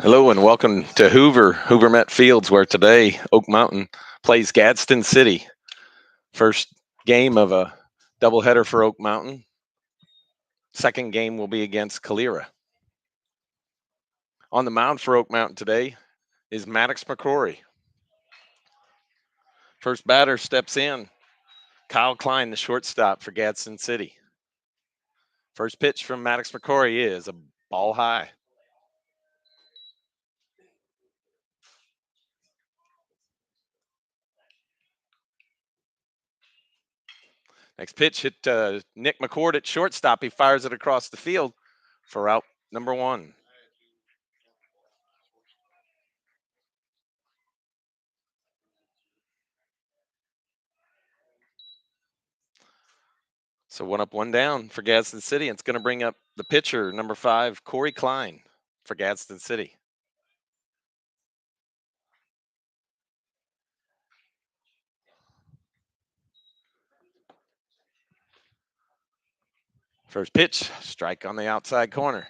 Hello and welcome to Hoover Met Fields, where today Oak Mountain plays Gadsden City. First game of a doubleheader for Oak Mountain. Second game will be against Calera. On the mound for Oak Mountain today is Maddox McCrory. First batter steps in, Kyle Klein, the shortstop for Gadsden City. First pitch from Maddox McCrory is a ball high. Next pitch hit Nick McCord at shortstop. He fires it across the field for out number one. So one up, one down for Gadsden City. It's going to bring up the pitcher, number 5, Corey Klein for Gadsden City. First pitch, strike on the outside corner.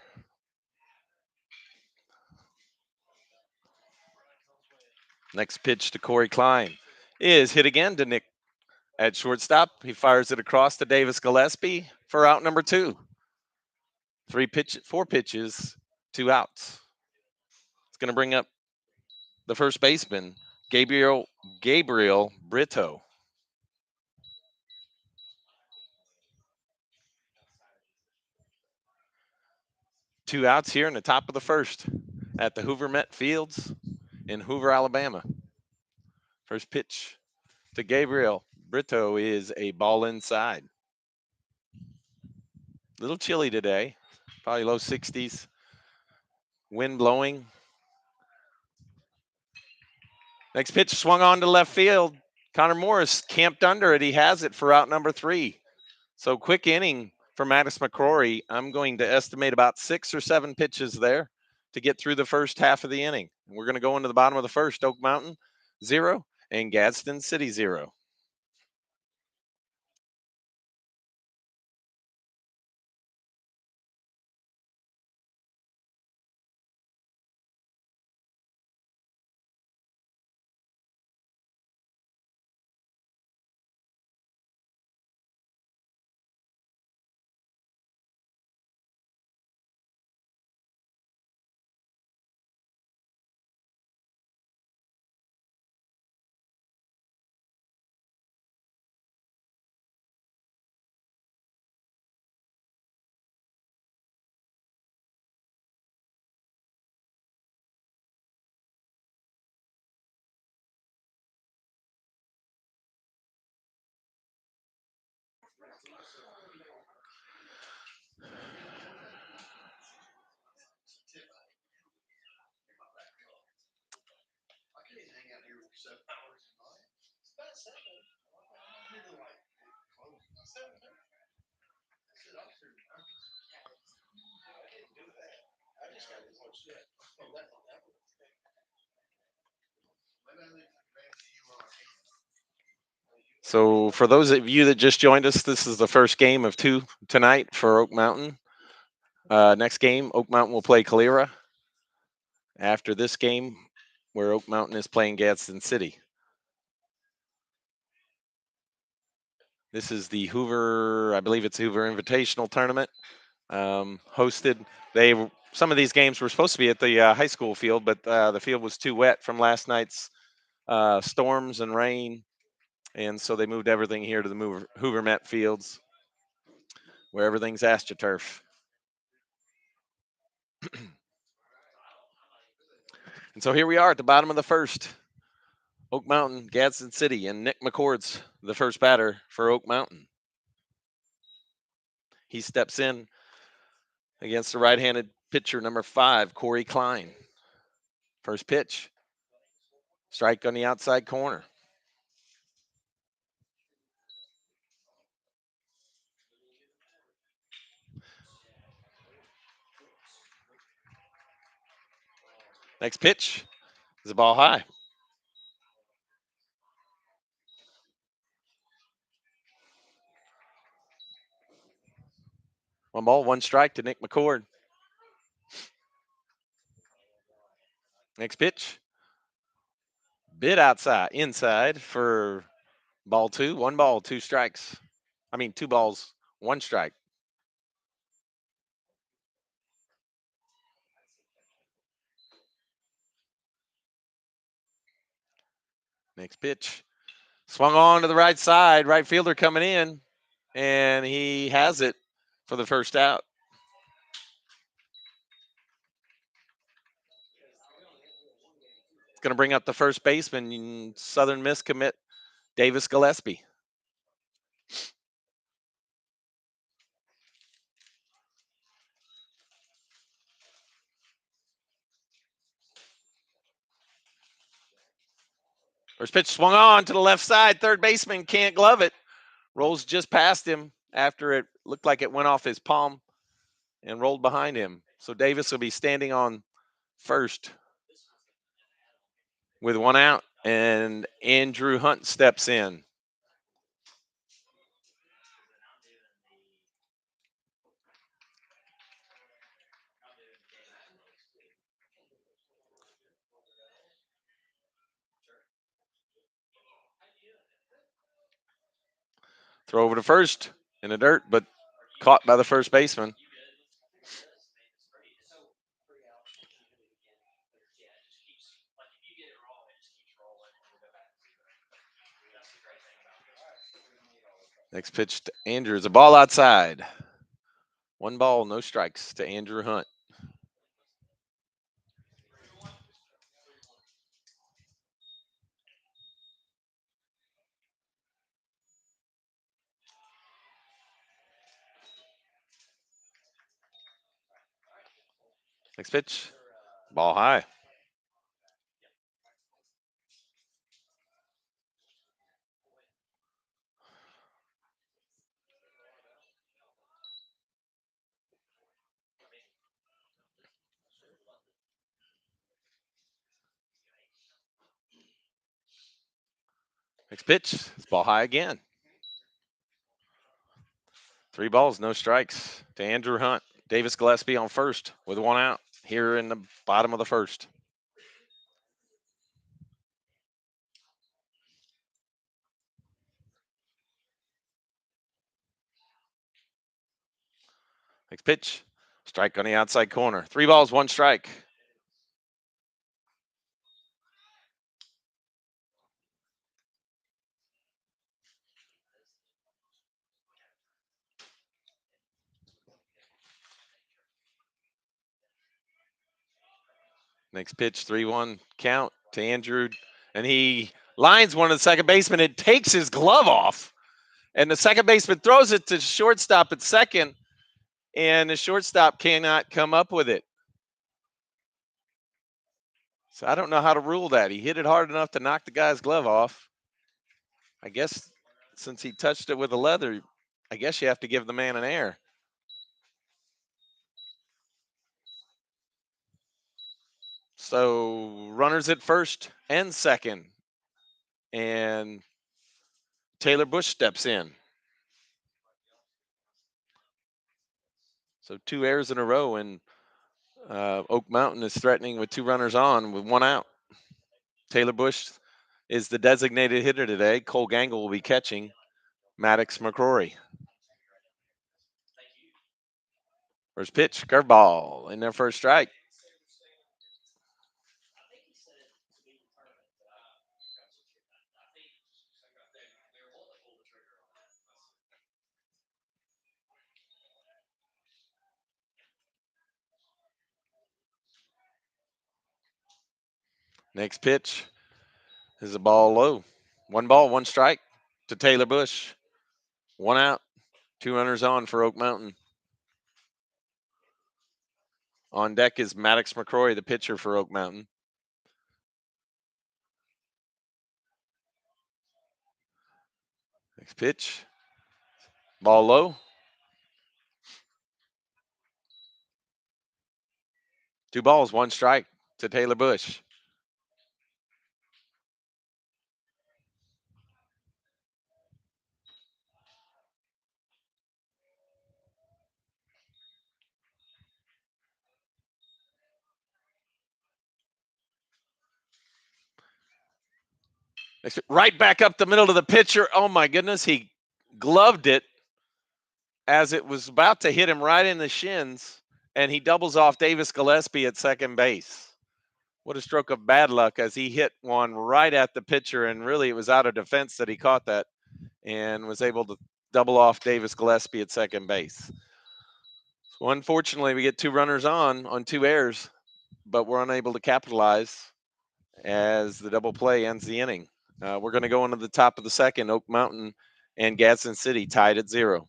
Next pitch to Corey Klein is hit again to Nick at shortstop. He fires it across to Davis Gillespie for out number 2. 4 pitches, 2 outs. It's going to bring up the first baseman, Gabriel Brito. 2 outs here in the top of the first at the Hoover Met Fields in Hoover, Alabama. First pitch to Gabriel Brito is a ball inside. A little chilly today, probably low 60s. Wind blowing. Next pitch swung on to left field. Connor Morris camped under it. He has it for out number 3. So quick inning for Maddox McCrory. I'm going to estimate about 6 or 7 pitches there to get through the first half of the inning. We're going to go into the bottom of the first. Oak Mountain 0 and Gadsden City 0. So for those of you that just joined us, this is the first game of 2 tonight for Oak Mountain. Next game, Oak Mountain will play Calera. After this game, where Oak Mountain is playing Gadsden City. This is the Hoover, I believe it's Hoover Invitational Tournament, hosted. Some of these games were supposed to be at the high school field, but the field was too wet from last night's storms and rain, and so they moved everything here to the Hoover Met Fields, where everything's AstroTurf. And so here we are at the bottom of the first. Oak Mountain, Gadsden City, and Nick McCord's the first batter for Oak Mountain. He steps in against the right-handed pitcher, number 5, Corey Klein. First pitch, strike on the outside corner. Next pitch is a ball high. One ball, one strike to Nick McCord. Next pitch, bit inside for ball 2. 1 ball, 2 strikes. 2 balls, 1 strike. Next pitch, swung on to the right side. Right fielder coming in, and he has it for the first out. It's going to bring up the first baseman, Southern Miss commit, Davis Gillespie. First pitch swung on to the left side. Third baseman can't glove it. Rolls just past him after it looked like it went off his palm and rolled behind him. So Davis will be standing on first with 1 out, and Andrew Hunt steps in. Throw over to first in the dirt, but caught by the first baseman. Next pitch to Andrew is a ball outside. 1 ball, no strikes to Andrew Hunt. Next pitch, ball high. Next pitch, it's ball high again. 3 balls, no strikes to Andrew Hunt. Davis Gillespie on first with 1 out here in the bottom of the first. Next pitch, strike on the outside corner. 3 balls, 1 strike. Next pitch, 3-1 count to Andrew, and he lines one of the second baseman. It takes his glove off, and the second baseman throws it to shortstop at second, and the shortstop cannot come up with it. So I don't know how to rule that. He hit it hard enough to knock the guy's glove off. I guess since he touched it with a leather, I guess you have to give the man an air. So runners at first and second. And Taylor Bush steps in. So 2 errors in a row, and Oak Mountain is threatening with 2 runners on with 1 out. Taylor Bush is the designated hitter today. Cole Gangle will be catching Maddox McCrory. First pitch, curveball in their first strike. Next pitch is a ball low. 1 ball, 1 strike to Taylor Bush. 1 out, 2 runners on for Oak Mountain. On deck is Maddox McCrory, the pitcher for Oak Mountain. Next pitch, ball low. 2 balls, 1 strike to Taylor Bush. Right back up the middle of the pitcher. Oh my goodness, he gloved it as it was about to hit him right in the shins, and he doubles off Davis Gillespie at second base. What a stroke of bad luck as he hit one right at the pitcher, and really it was out of defense that he caught that and was able to double off Davis Gillespie at second base. So unfortunately, we get 2 runners on 2 errors, but we're unable to capitalize as the double play ends the inning. We're going to go into the top of the second. Oak Mountain and Gadsden City tied at 0.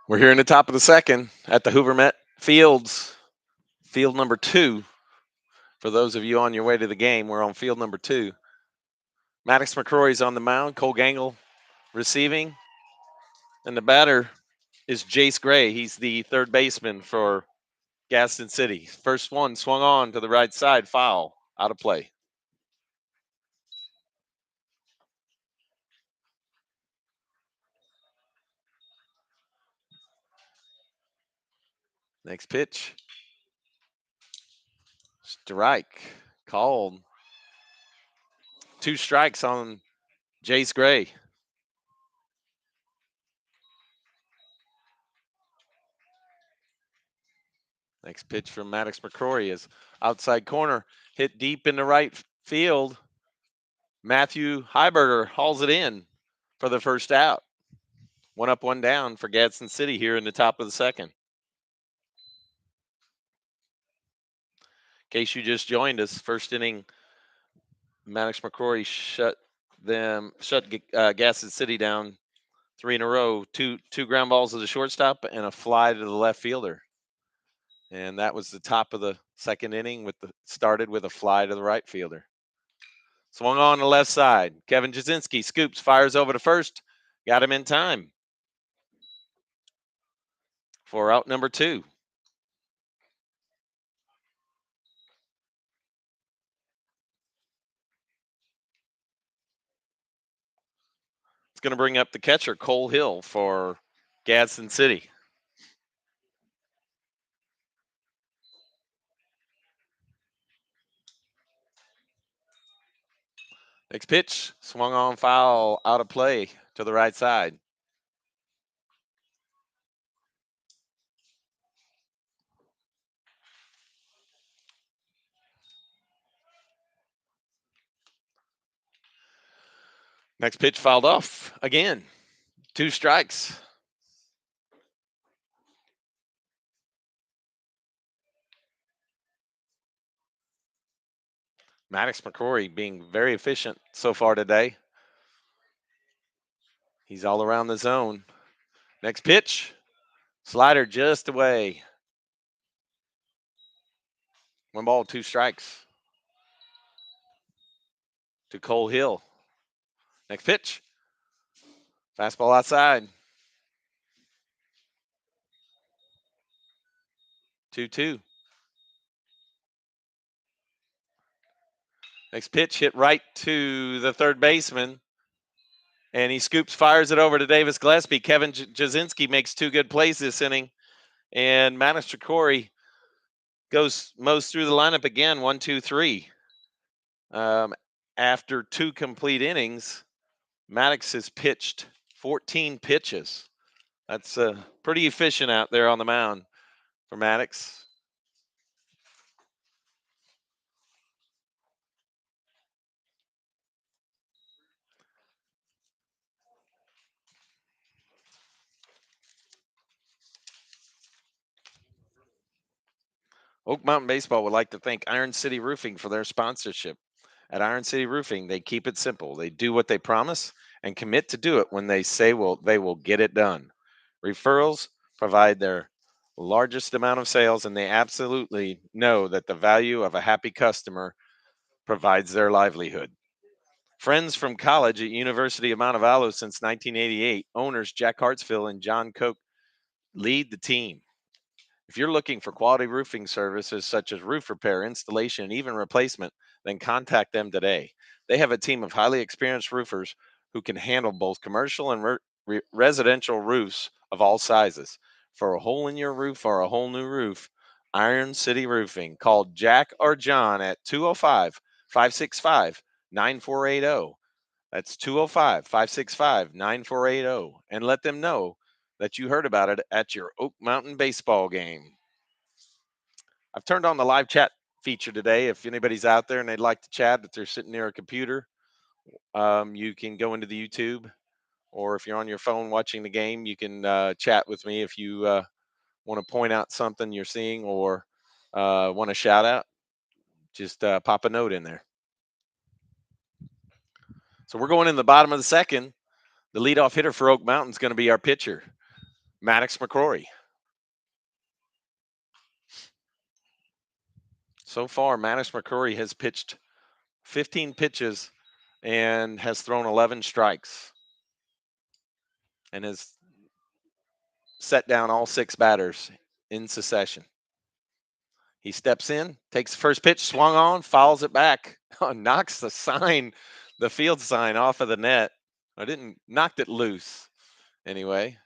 We're here in the top of the second at the Hoover Met Fields, field number 2. For those of you on your way to the game, we're on field number 2. Maddox McCrory's on the mound. Cole Gangle receiving. And the batter is Jace Gray. He's the third baseman for Gadsden City. First one swung on to the right side, foul, out of play. Next pitch. Strike called. 2 strikes on Jace Gray. Next pitch from Maddox McCrory is outside corner, hit deep in the right field. Matthew Heiberger hauls it in for the first out. 1 up, 1 down for Gadsden City here in the top of the second. In case you just joined us, first inning, Maddox McCrory shut Gadsden City down 3 in a row. Two ground balls to the shortstop and a fly to the left fielder. And that was the top of the second inning started with a fly to the right fielder. Swung on the left side. Kevin Jasinski scoops, fires over to first. Got him in time for out number 2. It's going to bring up the catcher, Cole Hill, for Gadsden City. Next pitch, swung on, foul, out of play to the right side. Next pitch fouled off again. 2 strikes. Maddox McCrory being very efficient so far today. He's all around the zone. Next pitch, slider just away. 1 ball, 2 strikes to Cole Hill. Next pitch, fastball outside. 2-2. Next pitch hit right to the third baseman. And he scoops, fires it over to Davis Gillespie. Kevin Jasinski makes 2 good plays this inning. And Maddox McCrory mows through the lineup again, 1, 2, 3. After 2 complete innings, Maddox has pitched 14 pitches. That's pretty efficient out there on the mound for Maddox. Oak Mountain Baseball would like to thank Iron City Roofing for their sponsorship. At Iron City Roofing, they keep it simple. They do what they promise and commit to do it when they say they will get it done. Referrals provide their largest amount of sales, and they absolutely know that the value of a happy customer provides their livelihood. Friends from college at University of Montevallo since 1988, owners Jack Hartsfield and John Koch lead the team. If you're looking for quality roofing services such as roof repair, installation, and even replacement, then contact them today. They have a team of highly experienced roofers who can handle both commercial and residential roofs of all sizes. For a hole in your roof or a whole new roof, Iron City Roofing. Call Jack or John at 205 565 9480. That's 205 565 9480. And let them know that you heard about it at your Oak Mountain baseball game. I've turned on the live chat feature today. If anybody's out there and they'd like to chat, if they're sitting near a computer, you can go into the YouTube, or if you're on your phone watching the game, you can chat with me if you want to point out something you're seeing or want to shout out. Just pop a note in there. So we're going in the bottom of the second. The leadoff hitter for Oak Mountain is going to be our pitcher, Maddox McCrory. So far, Maddox McCrory has pitched 15 pitches and has thrown 11 strikes and has set down all 6 batters in succession. He steps in, takes the first pitch, swung on, fouls it back, knocks the field sign off of the net. Knocked it loose anyway.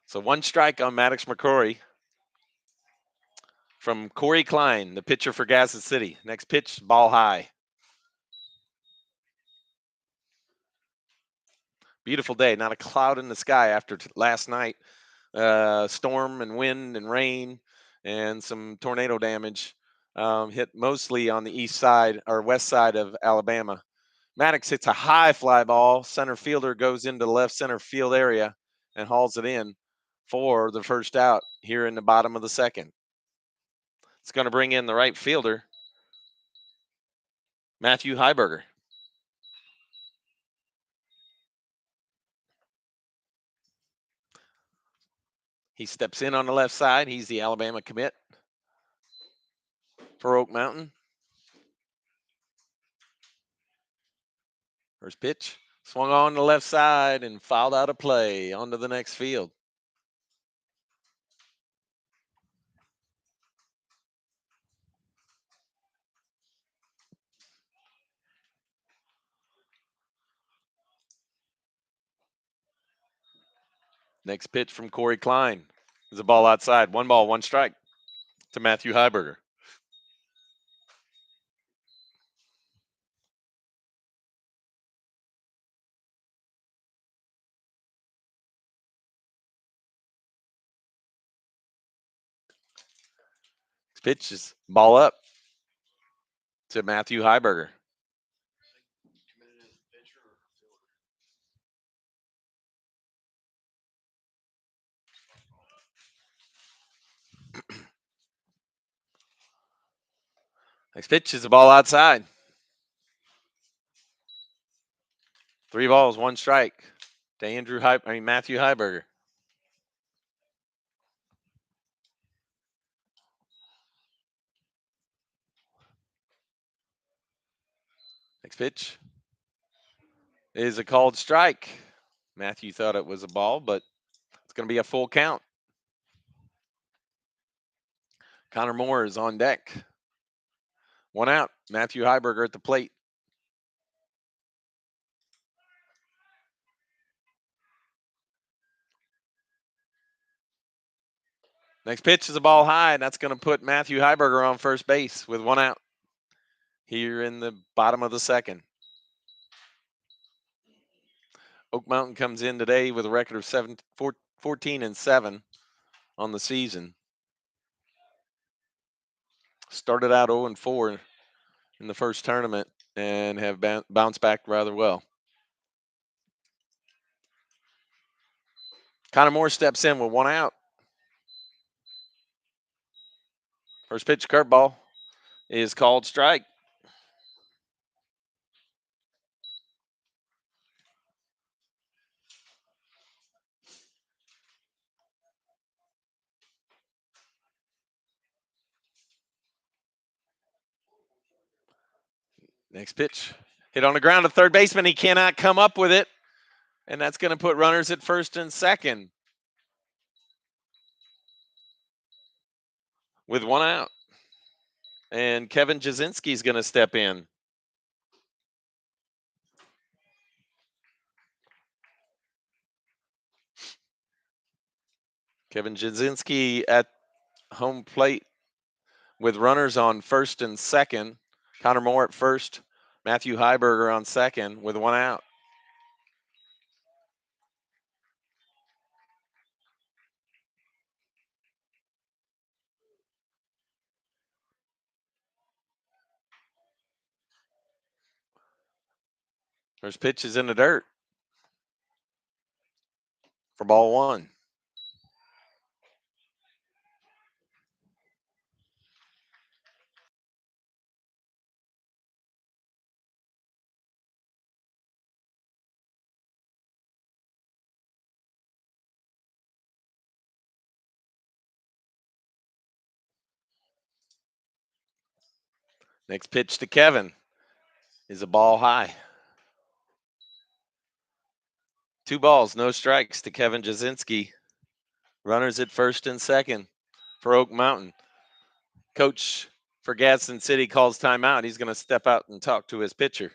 So 1 strike on Maddox McCrory from Corey Klein, the pitcher for Gadsden City. Next pitch, ball high. Beautiful day, not a cloud in the sky after last night. Storm and wind and rain and some tornado damage hit mostly on the east side or west side of Alabama. Maddox hits a high fly ball. Center fielder goes into the left center field area and hauls it in for the first out here in the bottom of the second. It's going to bring in the right fielder, Matthew Heiberger. He steps in on the left side. He's the Alabama commit for Oak Mountain. First pitch, swung on the left side and fouled out of play onto the next field. Next pitch from Corey Klein. There's a ball outside. 1 ball, 1 strike to Matthew Heiberger. Next pitch is ball up to Matthew Heiberger. Next pitch is a ball outside. 3 balls, 1 strike to Matthew Heiberger. Next pitch is a called strike. Matthew thought it was a ball, but it's going to be a full count. Connor Moore is on deck. 1 out. Matthew Heiberger at the plate. Next pitch is a ball high, and that's going to put Matthew Heiberger on first base with 1 out here in the bottom of the second. Oak Mountain comes in today with a record of 14-7 on the season. Started out 0-4 in the first tournament and have bounced back rather well. Connor Moore steps in with 1 out. First pitch curveball is called strike. Next pitch hit on the ground to third baseman. He cannot come up with it, and that's going to put runners at first and second with 1 out. And Kevin Jasinski is going to step in. Kevin Jasinski at home plate with runners on first and second. Connor Moore at first. Matthew Heiberger on second with 1 out. First pitch is in the dirt for ball 1. Next pitch to Kevin is a ball high. 2 balls, no strikes to Kevin Jasinski. Runners at first and second for Oak Mountain. Coach for Gadsden City calls timeout. He's going to step out and talk to his pitcher.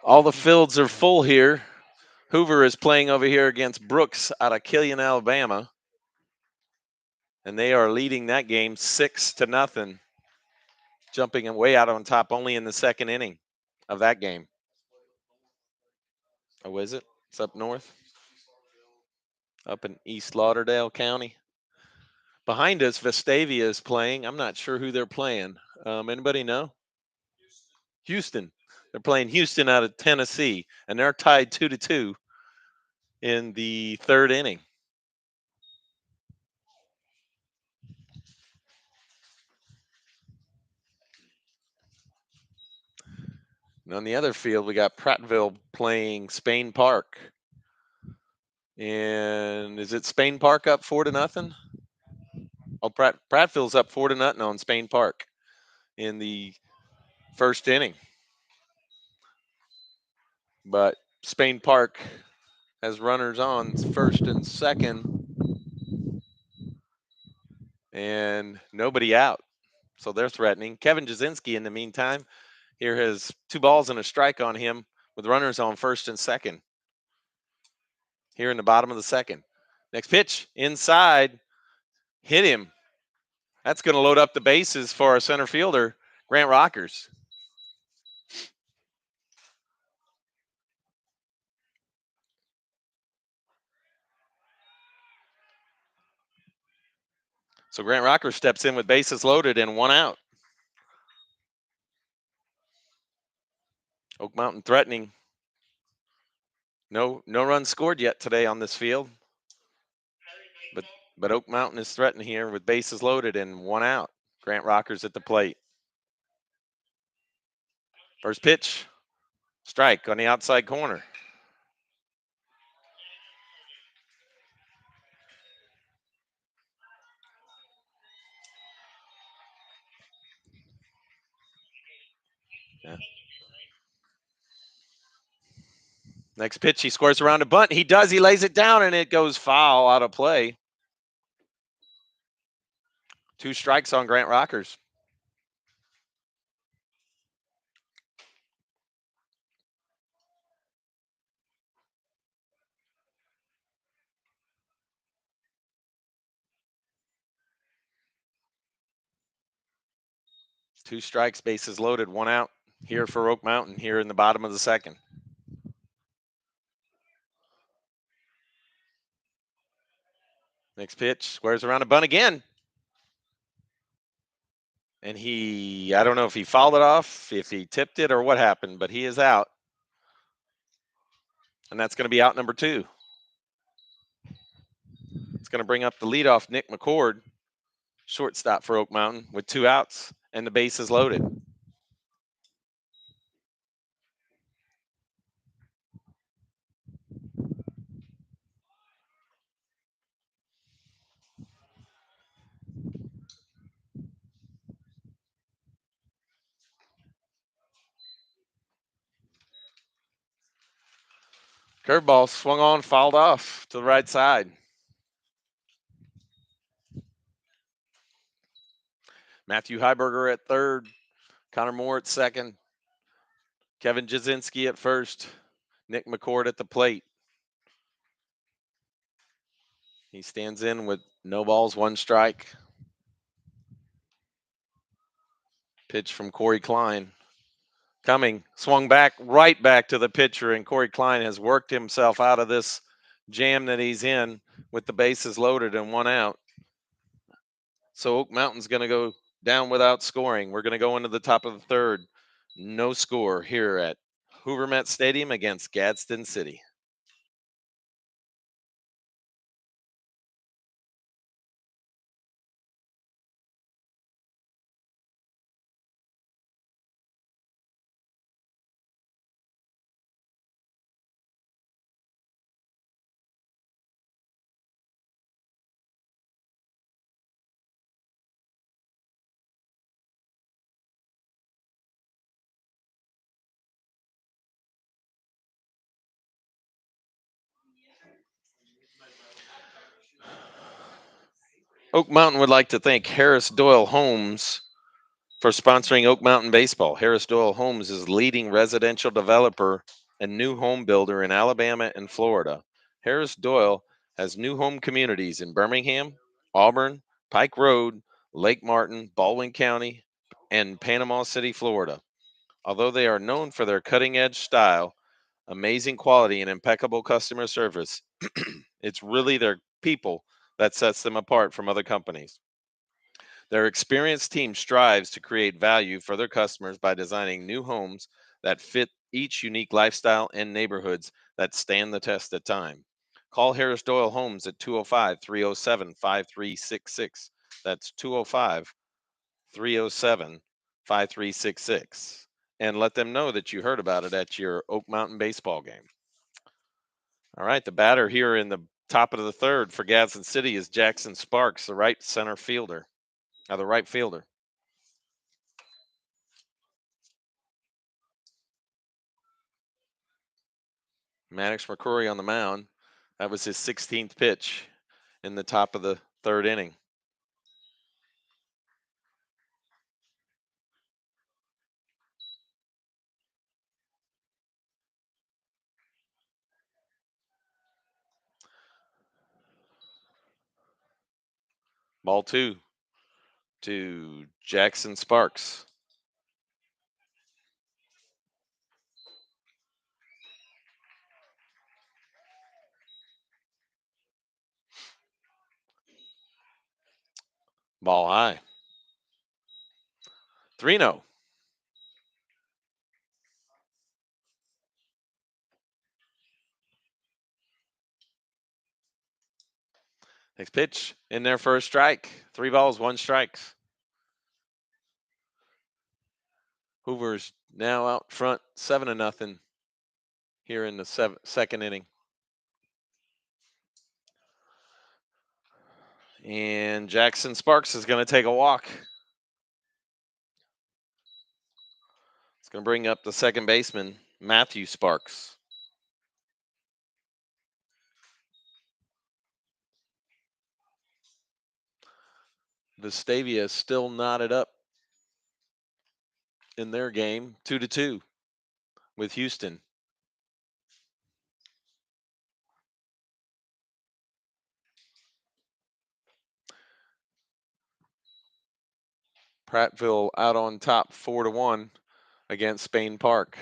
All the fields are full here. Hoover is playing over here against Brooks out of Killian, Alabama. And they are leading that game 6-0, jumping way out on top only in the second inning of that game. Oh, is it? It's up north, up in East Lauderdale County. Behind us, Vestavia is playing. I'm not sure who they're playing. Anybody know? Houston. They're playing Houston out of Tennessee, and they're tied 2-2 in the third inning. And on the other field, we got Prattville playing Spain Park. And is it Spain Park up 4-0? Oh, Prattville's up 4-0 on Spain Park in the first inning. But Spain Park has runners on first and second and nobody out. So they're threatening. Kevin Jasinski, in the meantime, here has 2 balls and a strike on him with runners on first and second. Here in the bottom of the second. Next pitch, inside, hit him. That's going to load up the bases for our center fielder, Grant Rockers. So Grant Rockers steps in with bases loaded and 1 out. Oak Mountain threatening. No runs scored yet today on this field. But Oak Mountain is threatening here with bases loaded and 1 out. Grant Rockers at the plate. First pitch, strike on the outside corner. Yeah. Next pitch, he squares around a bunt. He does. He lays it down, and it goes foul out of play. 2 strikes on Grant Rockers. Two strikes, bases loaded, 1 out here for Oak Mountain here in the bottom of the second. Next pitch, squares around a bunt again. And I don't know if he fouled it off, if he tipped it, or what happened, but he is out. And that's going to be out number 2. It's going to bring up the leadoff, Nick McCord, shortstop for Oak Mountain, with 2 outs and the bases loaded. Curveball swung on, fouled off to the right side. Matthew Heiberger at third, Connor Moore at second, Kevin Jasinski at first, Nick McCord at the plate. He stands in with no balls, 1 strike. Pitch from Corey Klein. Coming, swung back, right back to the pitcher, and Corey Klein has worked himself out of this jam that he's in with the bases loaded and 1 out. So Oak Mountain's going to go down without scoring. We're going to go into the top of the third. No score here at Hoover Met Stadium against Gadsden City. Oak Mountain would like to thank Harris Doyle Homes for sponsoring Oak Mountain Baseball. Harris Doyle Homes is leading residential developer and new home builder in Alabama and Florida. Harris Doyle has new home communities in Birmingham, Auburn, Pike Road, Lake Martin, Baldwin County, and Panama City, Florida. Although they are known for their cutting edge style, amazing quality, and impeccable customer service, it's really their people that sets them apart from other companies. Their experienced team strives to create value for their customers by designing new homes that fit each unique lifestyle and neighborhoods that stand the test of time. Call Harris Doyle Homes at 205 307 5366. That's 205 307 5366. and let them know that you heard about it at your Oak Mountain baseball game. All right, the batter here in the top of the third for Gadsden City is Jackson Sparks, the right center fielder, the right fielder. Maddox McCrory on the mound. That was his 16th pitch in the top of the third inning. Ball 2 to Jackson Sparks. Ball high. 3-0. Next pitch in there for a strike. 3 balls, 1 strikes. Hoover's now out front, 7-0 here in the second inning. And Jackson Sparks is going to take a walk. It's going to bring up the second baseman, Matthew Sparks. Vestavia is still knotted up in their game, 2-2 with Houston. Prattville out on top, 4-1 against Spain Park.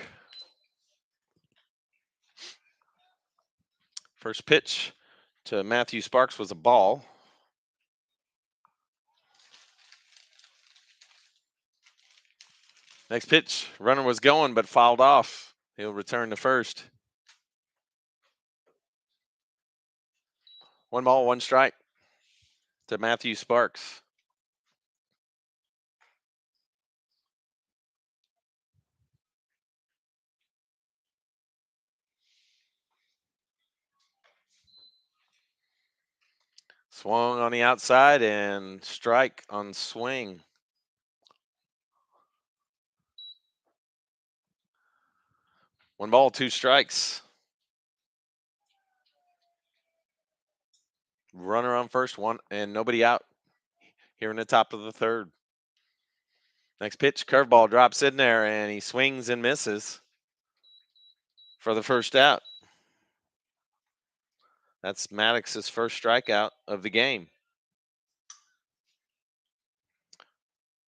First pitch to Matthew Sparks was a ball. Next pitch, runner was going but fouled off. He'll return to first. 1 ball, 1 strike to Matthew Sparks. Swung on the outside and strike on swing. 1 ball, 2 strikes. Runner on first, 1 and nobody out here in the top of the third. Next pitch, curveball drops in there and he swings and misses for the first out. That's Maddox's first strikeout of the game.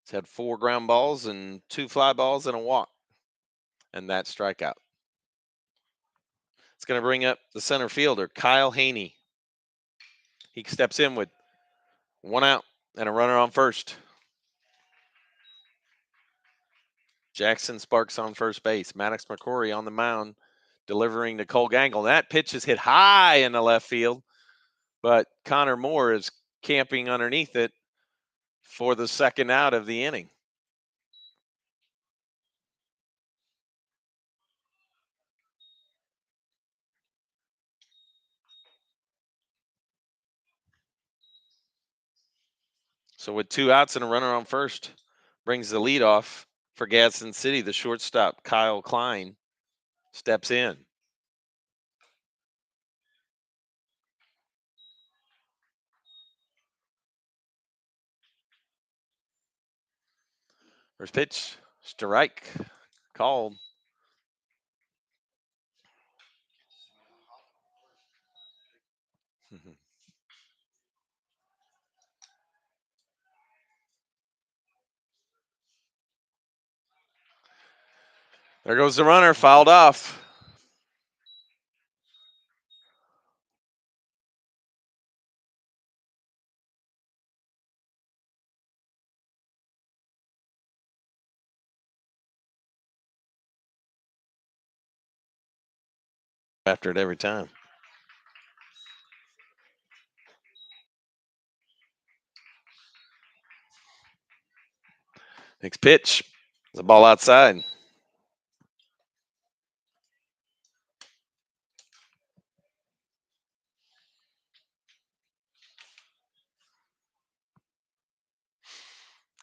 He's had 4 ground balls and 2 fly balls and a walk, and that strikeout. It's going to bring up the center fielder, Kyle Haney. He steps in with 1 out and a runner on first. Jackson Sparks on first base. Maddox McCrory on the mound, delivering to Cole Gangle. That pitch is hit high in the left field, but Connor Moore is camping underneath it for the second out of the inning. So with 2 outs and a runner on first, brings the lead off for Gadsden City. The shortstop, Kyle Klein, steps in. First pitch, strike, called. There goes the runner, fouled off. After it every time. Next pitch, the ball outside.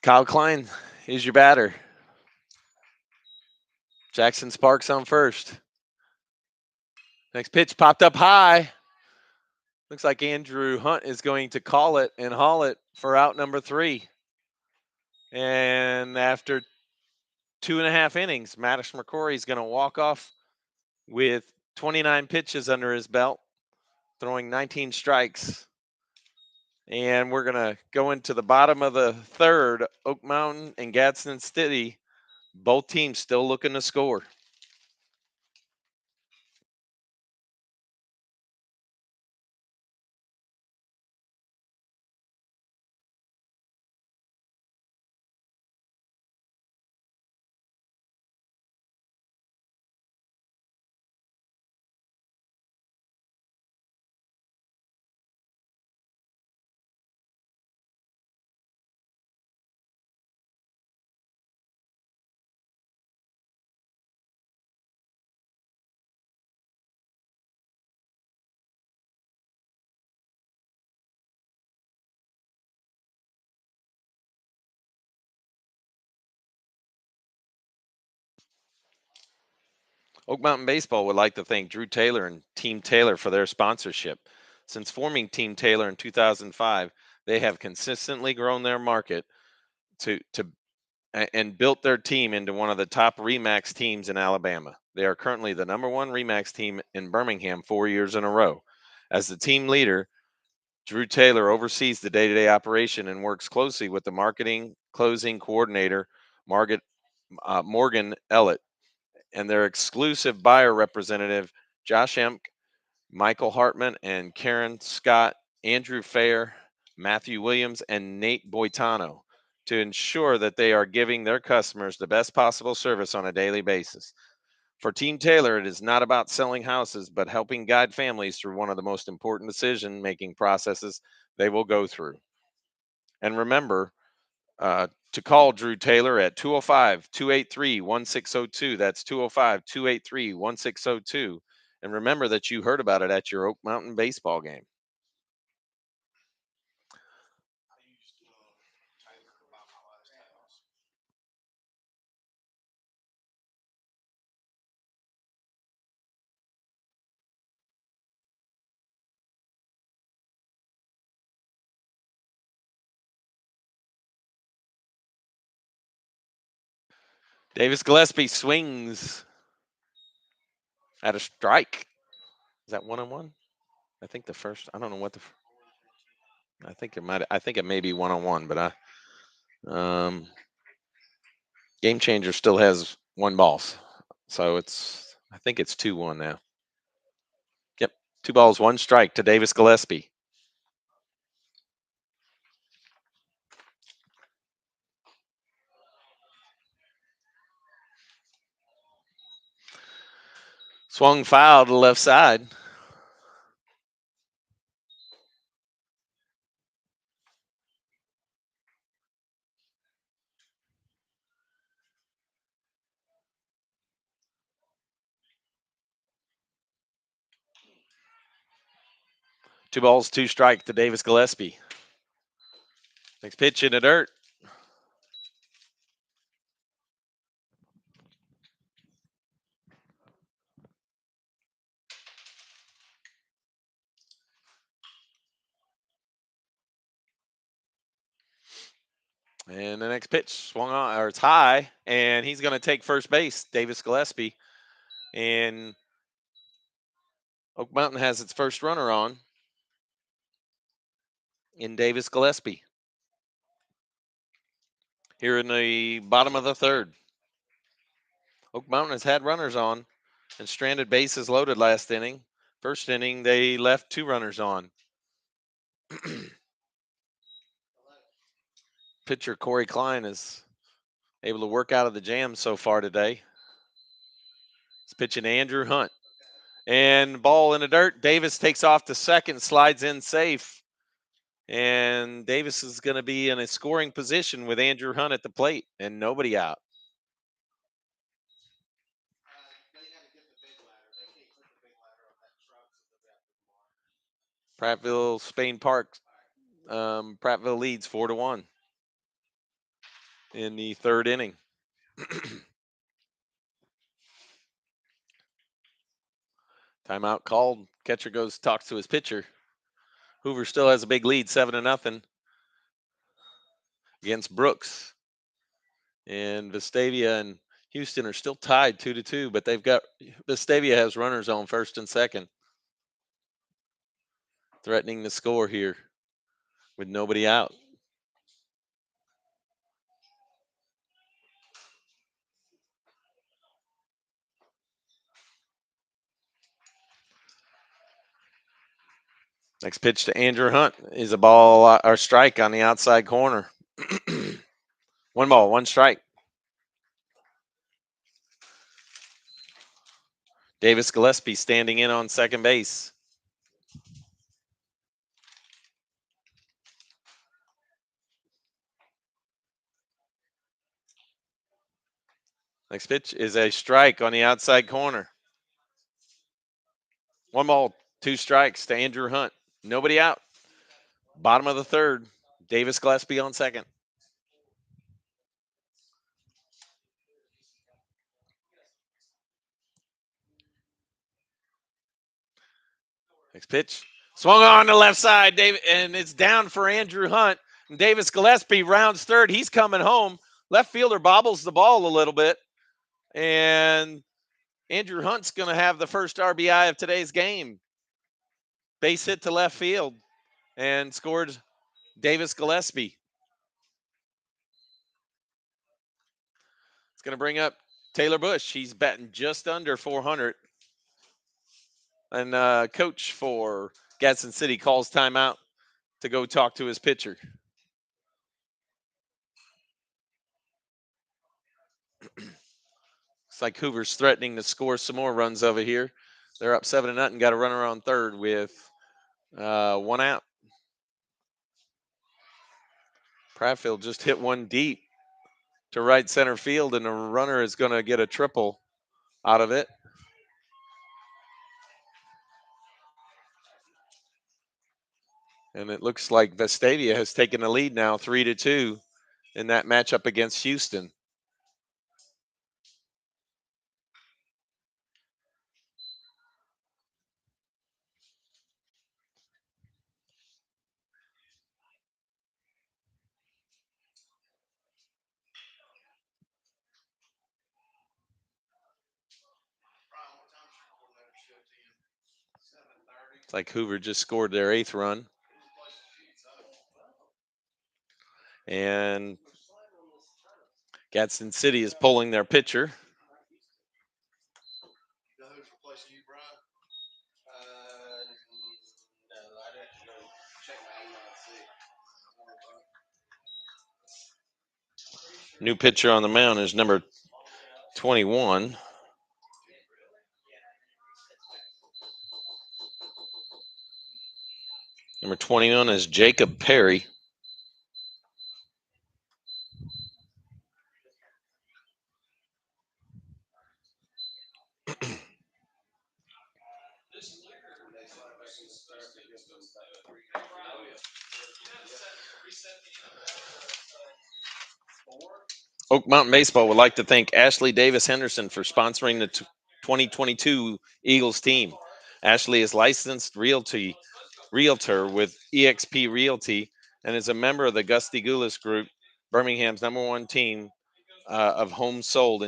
Kyle Klein is your batter. Jackson Sparks on first. Next pitch popped up high. Looks like Andrew Hunt is going to call it and haul it for out number 3. And after 2.5 innings, Mattis McCrory is going to walk off with 29 pitches under his belt, throwing 19 strikes. And we're going to go into the bottom of the third. Oak Mountain and Gadsden City, both teams still looking to score. Oak Mountain Baseball would like to thank Drew Taylor and Team Taylor for their sponsorship. Since forming Team Taylor in 2005, they have consistently grown their market to and built their team into one of the top Remax teams in Alabama. They are currently the number 1 Remax team in Birmingham 4 years in a row. As the team leader, Drew Taylor oversees the day-to-day operation and works closely with the marketing closing coordinator, Morgan Ellett, and their exclusive buyer representative, Josh Emk, Michael Hartman, and Karen Scott, Andrew Fair, Matthew Williams, and Nate Boitano to ensure that they are giving their customers the best possible service on a daily basis. For Team Taylor, it is not about selling houses, but helping guide families through one of the most important decision making processes they will go through. And remember, to call Drew Taylor at 205 283 1602. That's 205 283 1602. And remember that you heard about it at your Oak Mountain baseball game. Davis Gillespie swings at a strike. Is that 1-on-1? I think the first. I don't know what the. I think it might. I think it may be 1-on-1, but Game Changer still has 1 balls, so it's. I think it's 2-1 now. Yep, 2 balls, 1 strike to Davis Gillespie. Swung foul to the left side. Two balls, 2 strike to Davis Gillespie. Next pitch in the dirt. And the next pitch swung on, or it's high, and he's going to take first base, Davis Gillespie. And Oak Mountain has its first runner on in Davis Gillespie. Here in the bottom of the third. Oak Mountain has had runners on and stranded bases loaded last inning. First inning, they left 2 runners on. Pitcher Corey Klein is able to work out of the jam so far today. He's pitching Andrew Hunt. And ball in the dirt. Davis takes off to second, slides in safe. And Davis is going to be in a scoring position with Andrew Hunt at the plate and nobody out. Prattville, Spain Park. Prattville leads 4-1. in the third inning. Timeout called. Catcher goes, talks to his pitcher. Hoover still has a big lead, 7-0 against Brooks. And Vestavia and Houston are still tied 2-2, but Vestavia has runners on first and second, threatening to score here with nobody out. Next pitch to Andrew Hunt is a ball or strike on the outside corner. 1 ball, 1 strike. Davis Gillespie standing in on second base. Next pitch is a strike on the outside corner. 1 ball, 2 strikes to Andrew Hunt. Nobody out. Bottom of the third. Davis Gillespie on second. Next pitch. Swung on the left side, David, and it's down for Andrew Hunt. And Davis Gillespie rounds third. He's coming home. Left fielder bobbles the ball a little bit. And Andrew Hunt's going to have the first RBI of today's game. Base hit to left field and scored Davis Gillespie. It's going to bring up Taylor Bush. He's batting just under 400. And coach for Gadsden City calls timeout to go talk to his pitcher. It's like Hoover's threatening to score some more runs over here. They're up 7-0. Got a runner on third with 1 out. Pratfield just hit one deep to right center field, and the runner is going to get a triple out of it. And it looks like Vestavia has taken the lead now, 3-2 in that matchup against Houston. It's like Hoover just scored their 8th run. And Gadsden City is pulling their pitcher. New pitcher on the mound is number 21. Number 21 is Jacob Perry. Oak Mountain Baseball would like to thank Ashley Davis Henderson for sponsoring the 2022 Eagles team. Ashley is licensed realtor with eXp Realty and is a member of the Gusty Goulas Group, Birmingham's #1 team of homes sold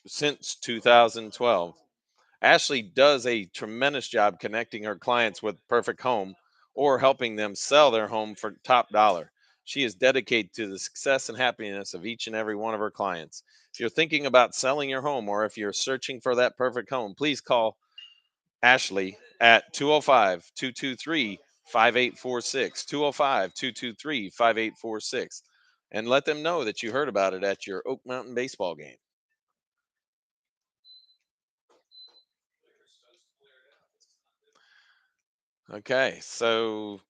since 2012. Ashley does a tremendous job connecting her clients with perfect home or helping them sell their home for top dollar. She is dedicated to the success and happiness of each and every one of her clients. If you're thinking about selling your home or if you're searching for that perfect home, please call Ashley at 205 223 5846. 205 223 5846. And let them know that you heard about it at your Oak Mountain baseball game. Okay, so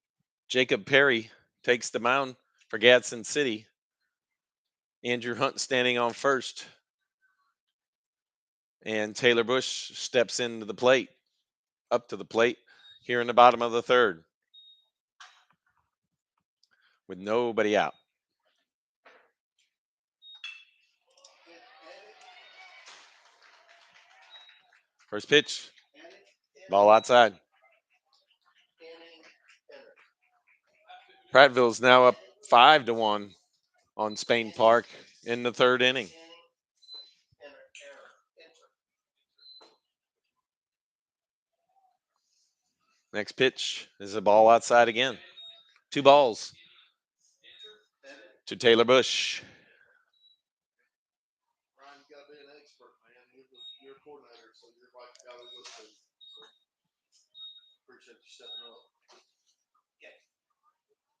Jacob Perry takes the mound for Gadsden City. Andrew Hunt standing on first. And Taylor Bush steps into the plate, up to the plate here in the bottom of the third with nobody out. First pitch, ball outside. Prattville's now up 5-1 on Spain Park in the third inning. Next pitch is a ball outside again. 2 balls to Taylor Bush.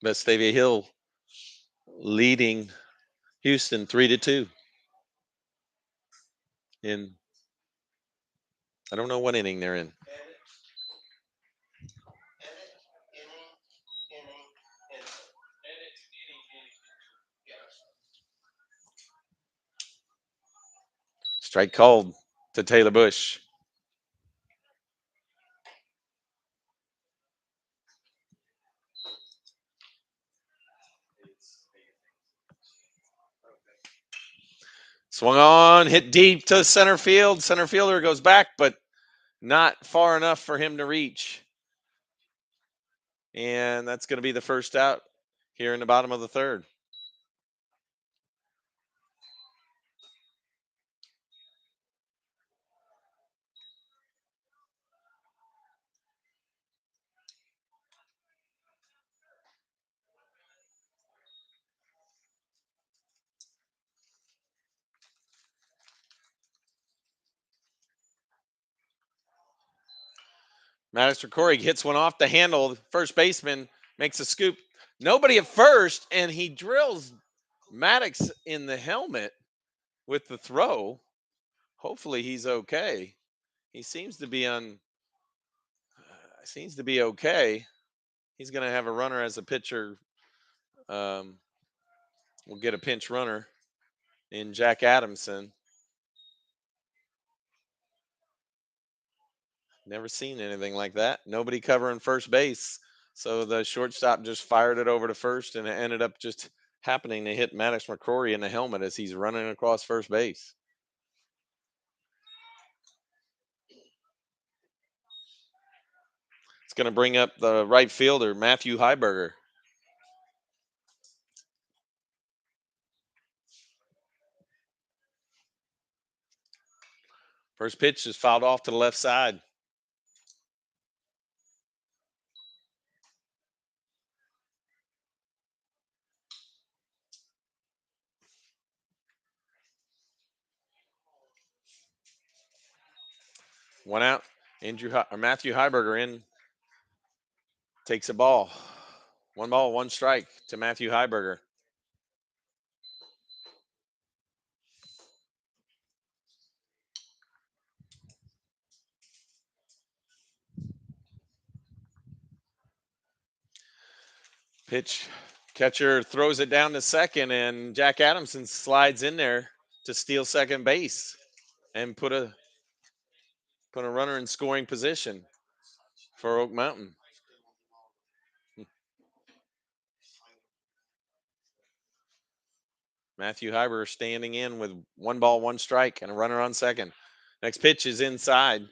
Vestavia Hill leading Houston 3-2. In I don't know what inning they're in. Strike called to Taylor Bush. Swung on, hit deep to center field. Center fielder goes back, but not far enough for him to reach. And that's going to be the first out here in the bottom of the third. Madison Corey hits one off the handle. First baseman makes a scoop. Nobody at first, and he drills Maddox in the helmet with the throw. Hopefully he's okay. He seems to be okay. He's going to have a runner as a pitcher. We'll get a pinch runner in Jack Adamson. Never seen anything like that. Nobody covering first base. So the shortstop just fired it over to first, and it ended up just happening to hit Maddox McCrory in the helmet as he's running across first base. It's going to bring up the right fielder, Matthew Heiberger. First pitch is fouled off to the left side. One out. Matthew Heiberger in takes a ball. 1 ball, 1 strike to Matthew Heiberger. Pitch, catcher throws it down to second, and Jack Adamson slides in there to steal second base and put a runner in scoring position for Oak Mountain. Matthew Heiber standing in with 1 ball, 1 strike, and a runner on second. Next pitch is inside.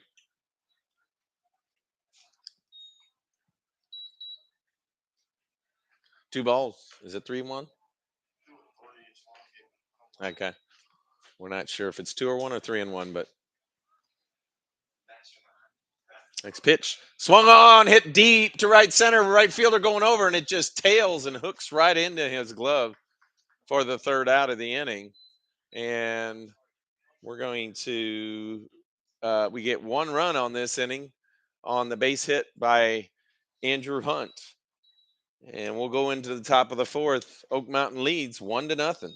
Two balls. Is it 3-1? Okay. We're not sure if it's 2-1 or 3-1, but next pitch. Swung on, hit deep to right center, right fielder going over, and it just tails and hooks right into his glove for the third out of the inning. And we're going to we get 1 run on this inning on the base hit by Andrew Hunt. And we'll go into the top of the fourth. Oak Mountain leads 1-0.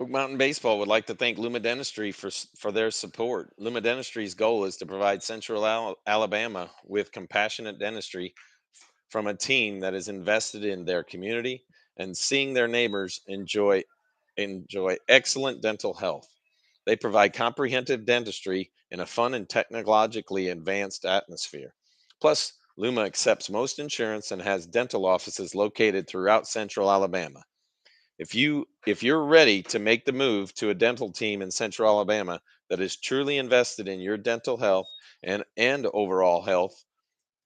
Oak Mountain Baseball would like to thank Luma Dentistry for their support. Luma Dentistry's goal is to provide Central Alabama with compassionate dentistry from a team that is invested in their community and seeing their neighbors enjoy excellent dental health. They provide comprehensive dentistry in a fun and technologically advanced atmosphere. Plus, Luma accepts most insurance and has dental offices located throughout Central Alabama. If you're ready to make the move to a dental team in Central Alabama that is truly invested in your dental health and overall health,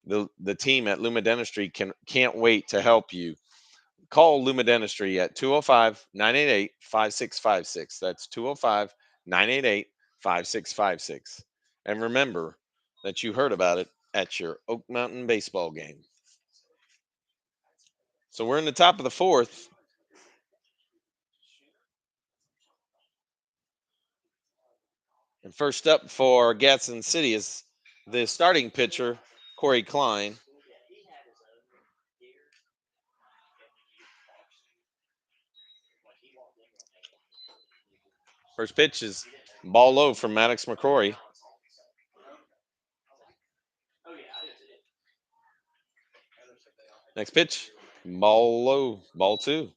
the team at Luma Dentistry can't wait to help you. Call Luma Dentistry at 205-988-5656. That's 205-988-5656. And remember that you heard about it at your Oak Mountain baseball game. So we're in the top of the fourth. And first up for Gadsden City is the starting pitcher, Corey Klein. First pitch is ball low from Maddox McCrory. Next pitch, ball low, ball two.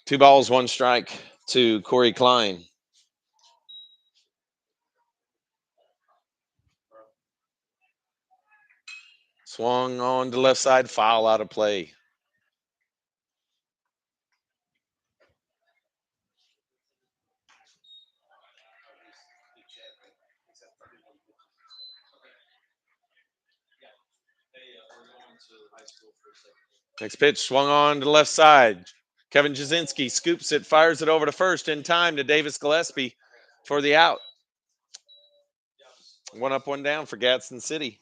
Two balls, one strike to Corey Klein. Swung on the left side, foul out of play. Next pitch swung on to the left side. Kevin Jasinski scoops it, fires it over to first in time to Davis Gillespie for the out. One up, one down for Gadsden City.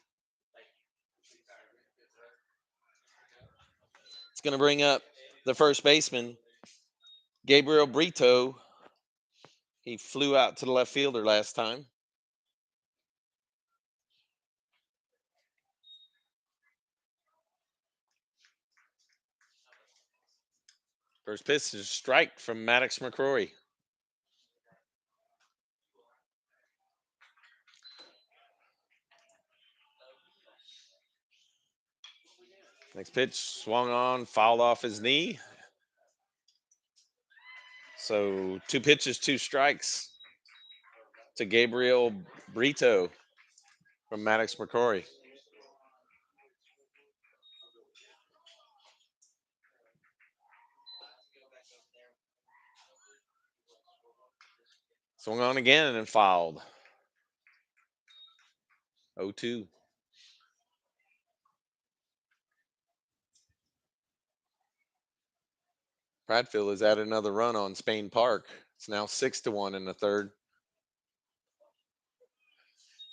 It's going to bring up the first baseman, Gabriel Brito. He flew out to the left fielder last time. First pitch is a strike from Maddox McCrory. Next pitch swung on, fouled off his knee. So two pitches, two strikes to Gabriel Brito from Maddox McCrory. Swung on again and fouled. 0-2. Prattville has added another run on Spain Park. It's now 6-1 in the third.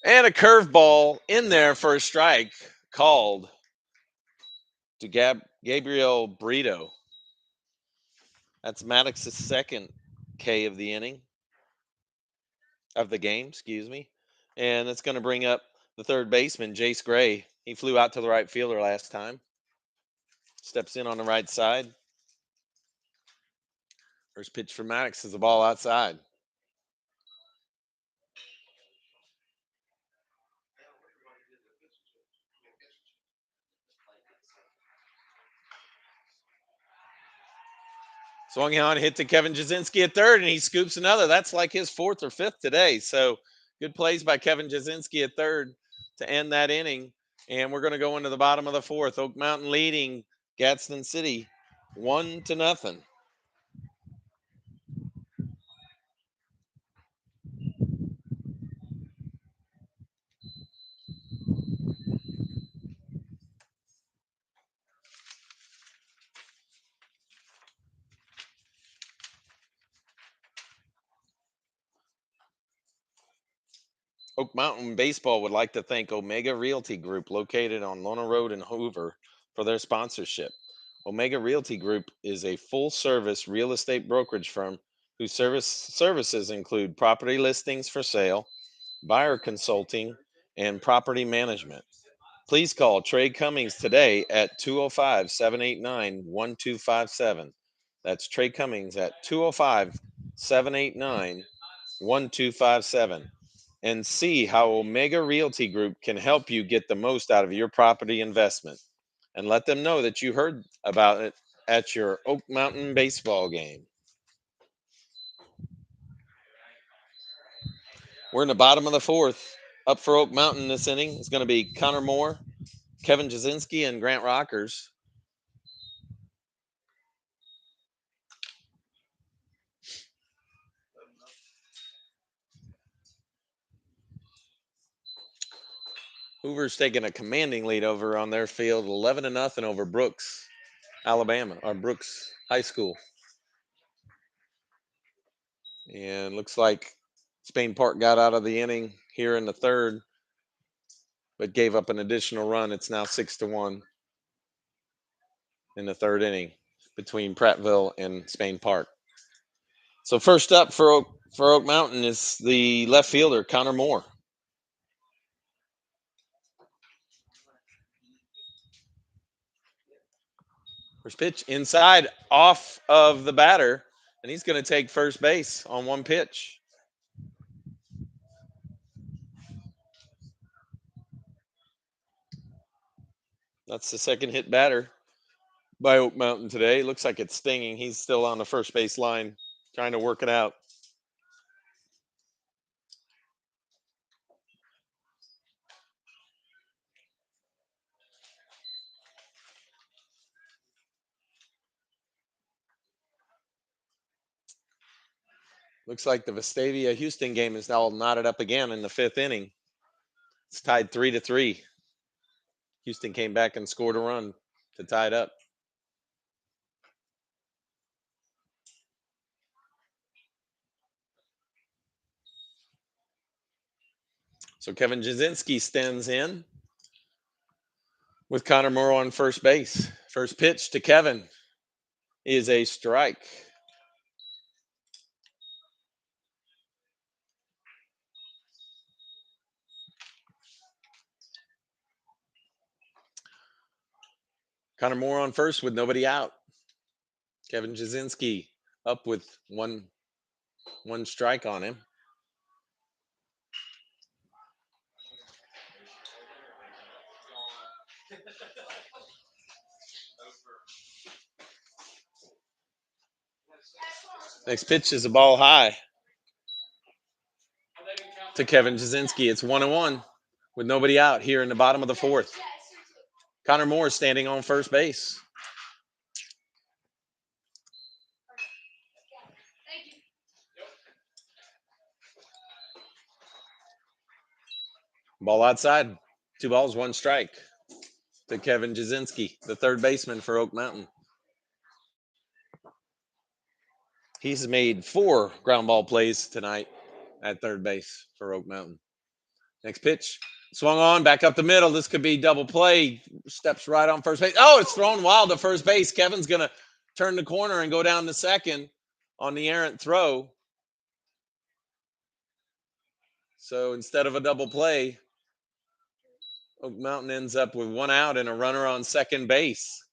And a curveball in there for a strike called to Gabriel Brito. That's Maddox's second K of the inning, of the game, excuse me. And that's going to bring up the third baseman, Jace Gray. He flew out to the right fielder last time. Steps in on the right side. First pitch for Maddox is the ball outside. Swung on, hit to Kevin Jasinski at third, and he scoops another. That's like his fourth or fifth today. So good plays by Kevin Jasinski at third to end that inning. And we're going to go into the bottom of the fourth. Oak Mountain leading Gadsden City 1-0. Oak Mountain Baseball would like to thank Omega Realty Group, located on Lona Road in Hoover, for their sponsorship. Omega Realty Group is a full service real estate brokerage firm whose services include property listings for sale, buyer consulting, and property management. Please call Trey Cummings today at 205 789 1257. That's Trey Cummings at 205 789 1257. And see how Omega Realty Group can help you get the most out of your property investment. And let them know that you heard about it at your Oak Mountain baseball game. We're in the bottom of the fourth. Up for Oak Mountain this inning is going to be Connor Moore, Kevin Jasinski, and Grant Rockers. Hoover's taking a commanding lead over on their field, 11-0 over Brooks, Alabama, or Brooks High School. And looks like Spain Park got out of the inning here in the third, but gave up an additional run. It's now 6-1 in the third inning between Prattville and Spain Park. So first up for Oak Mountain is the left fielder, Connor Moore. First pitch inside off of the batter, and he's going to take first base on one pitch. That's the second hit batter by Oak Mountain today. Looks like it's stinging. He's still on the first base line trying to work it out. Looks like the Vestavia Houston game is all knotted up again in the fifth inning. It's tied 3-3. Houston came back and scored a run to tie it up. So Kevin Jasinski stands in with Connor Moore on first base. First pitch to Kevin is a strike. Connor Moore on first with nobody out. Kevin Jasinski up with one strike on him. Next pitch is a ball high to Kevin Jasinski. It's 1-1 with nobody out here in the bottom of the fourth. Connor Moore standing on first base. Ball outside. 2 balls, 1 strike to Kevin Jasinski, the third baseman for Oak Mountain. He's made 4 ground ball plays tonight at third base for Oak Mountain. Next pitch, swung on, back up the middle. This could be double play. Steps right on first base. Oh, it's thrown wild to first base. Kevin's going to turn the corner and go down to second on the errant throw. So instead of a double play, Oak Mountain ends up with 1 out and a runner on second base.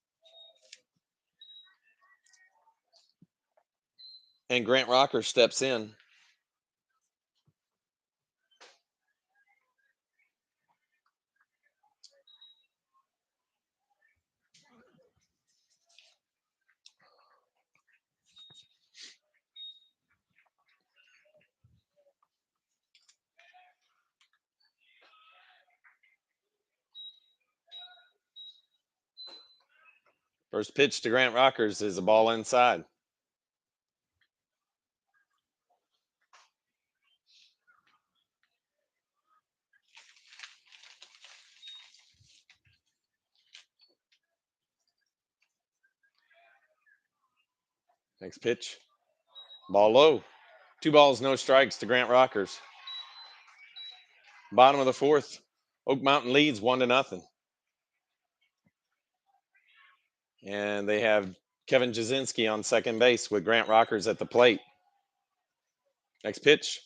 And Grant Rocker steps in. First pitch to Grant Rockers is a ball inside. Next pitch, ball low. 2 balls, no strikes to Grant Rockers. Bottom of the fourth, Oak Mountain leads 1-0. And they have Kevin Jasinski on second base with Grant Rockers at the plate. Next pitch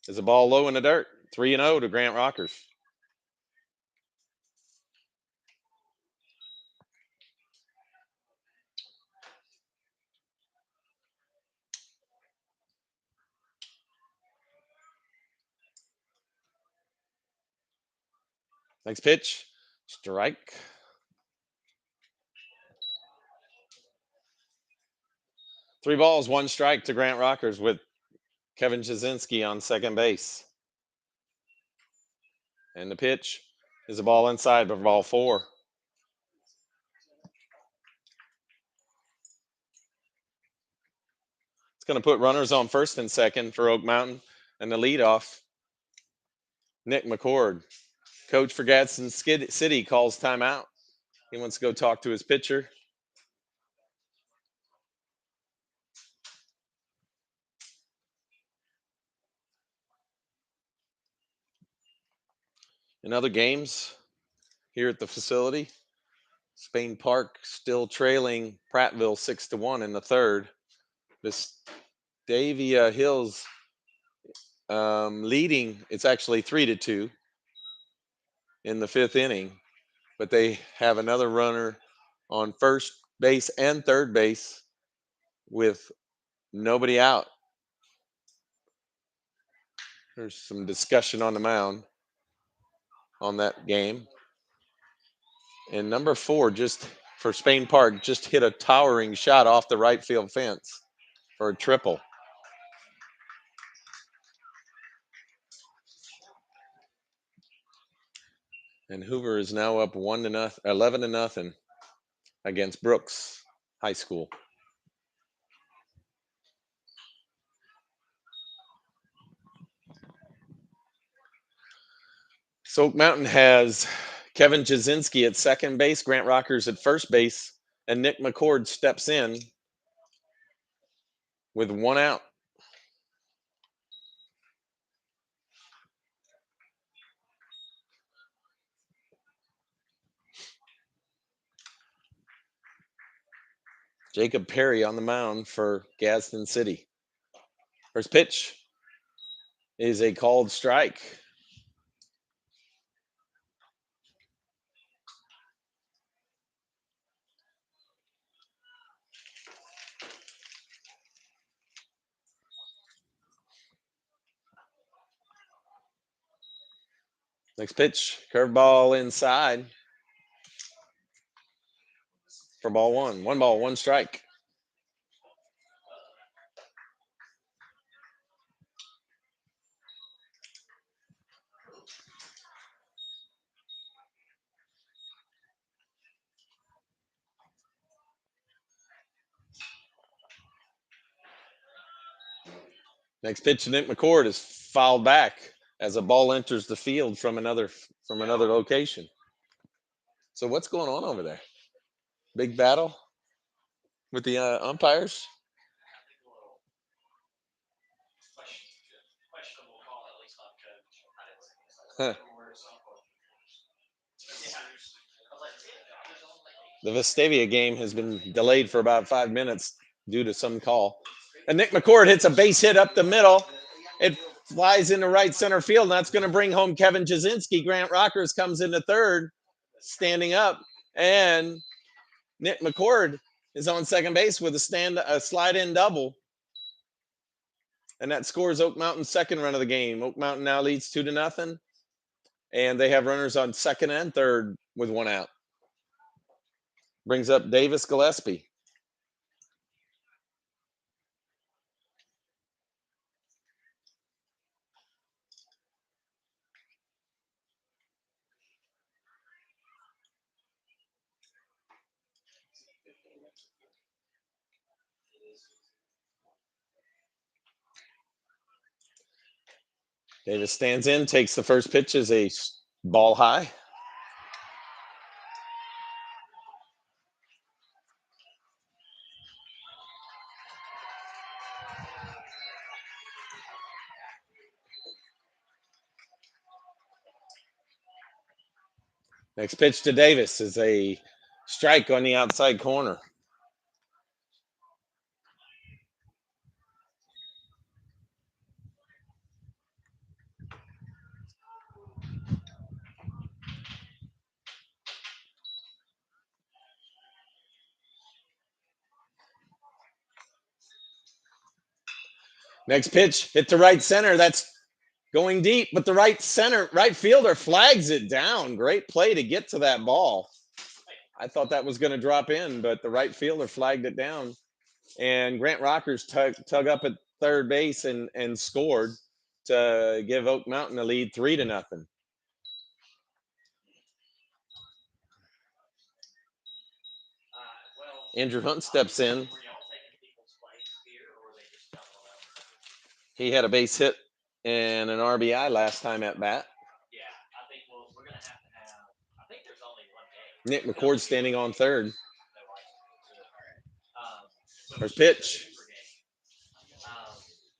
is a ball low in the dirt. 3-0 to Grant Rockers. Next pitch, strike. Three balls, one strike to Grant Rockers with Kevin Jasinski on second base. And the pitch is a ball inside for ball 4. It's going to put runners on first and second for Oak Mountain. And the leadoff, Nick McCord, coach for Gadsden City, calls timeout. He wants to go talk to his pitcher. In other games here at the facility, Spain Park still trailing Prattville 6-1 in the third. Vestavia Hills leading, it's actually 3-2 in the fifth inning, but they have another runner on first base and third base with nobody out. There's some discussion on the mound on that game. And number 4, just for Spain Park, just hit a towering shot off the right field fence for a triple. And Hoover is now up 11-0 against Brooks High School. So Oak Mountain has Kevin Jasinski at second base, Grant Rockers at first base, and Nick McCord steps in with 1 out. Jacob Perry on the mound for Gadsden City. First pitch is a called strike. Next pitch, curveball inside for ball 1. 1 ball, 1 strike. Next pitch to Nick McCord is fouled back as a ball enters the field from another location. So what's going on over there? Big battle with the umpires? Huh. The Vestavia game has been delayed for about 5 minutes due to some call. And Nick McCord hits a base hit up the middle. It flies into right center field, and that's going to bring home Kevin Jasinski. Grant Rockers comes into third, standing up, and Nick McCord is on second base with a slide-in double. And that scores Oak Mountain's second run of the game. Oak Mountain now leads 2-0, and they have runners on second and third with 1 out. Brings up Davis Gillespie. Davis stands in, takes the first pitch as a ball high. Next pitch to Davis is a strike on the outside corner. Next pitch, hit to right center. That's going deep, but the right fielder flags it down. Great play to get to that ball. I thought that was going to drop in, but the right fielder flagged it down. And Grant Rockers tug up at third base and scored to give Oak Mountain a lead 3-0. Andrew Hunt steps in. He had a base hit and an RBI last time at bat. Nick McCord standing on third. First pitch.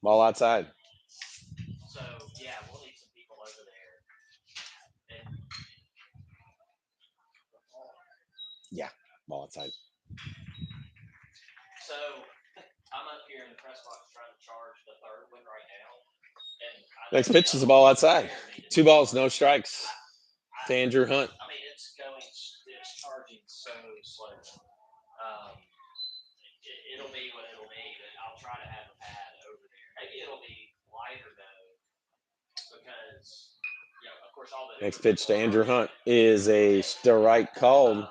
Ball outside. Yeah, ball outside. Next pitch is a ball outside. 2 balls, no strikes to Andrew Hunt. Next pitch to Andrew Hunt is a strike called.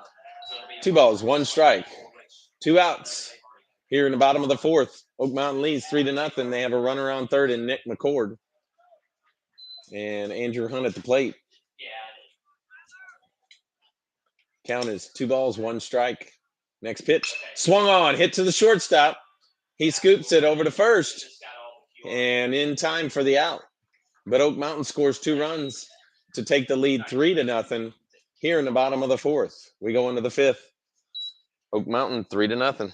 2 balls, 1 strike, 2 outs. Here in the bottom of the fourth, Oak Mountain leads 3-0. They have a runner on third and Nick McCord. And Andrew Hunt at the plate. Count is 2 balls, 1 strike. Next pitch, swung on, hit to the shortstop. He scoops it over to first and in time for the out. But Oak Mountain scores 2 runs to take the lead 3-0 here in the bottom of the fourth. We go into the fifth. Oak Mountain 3-0.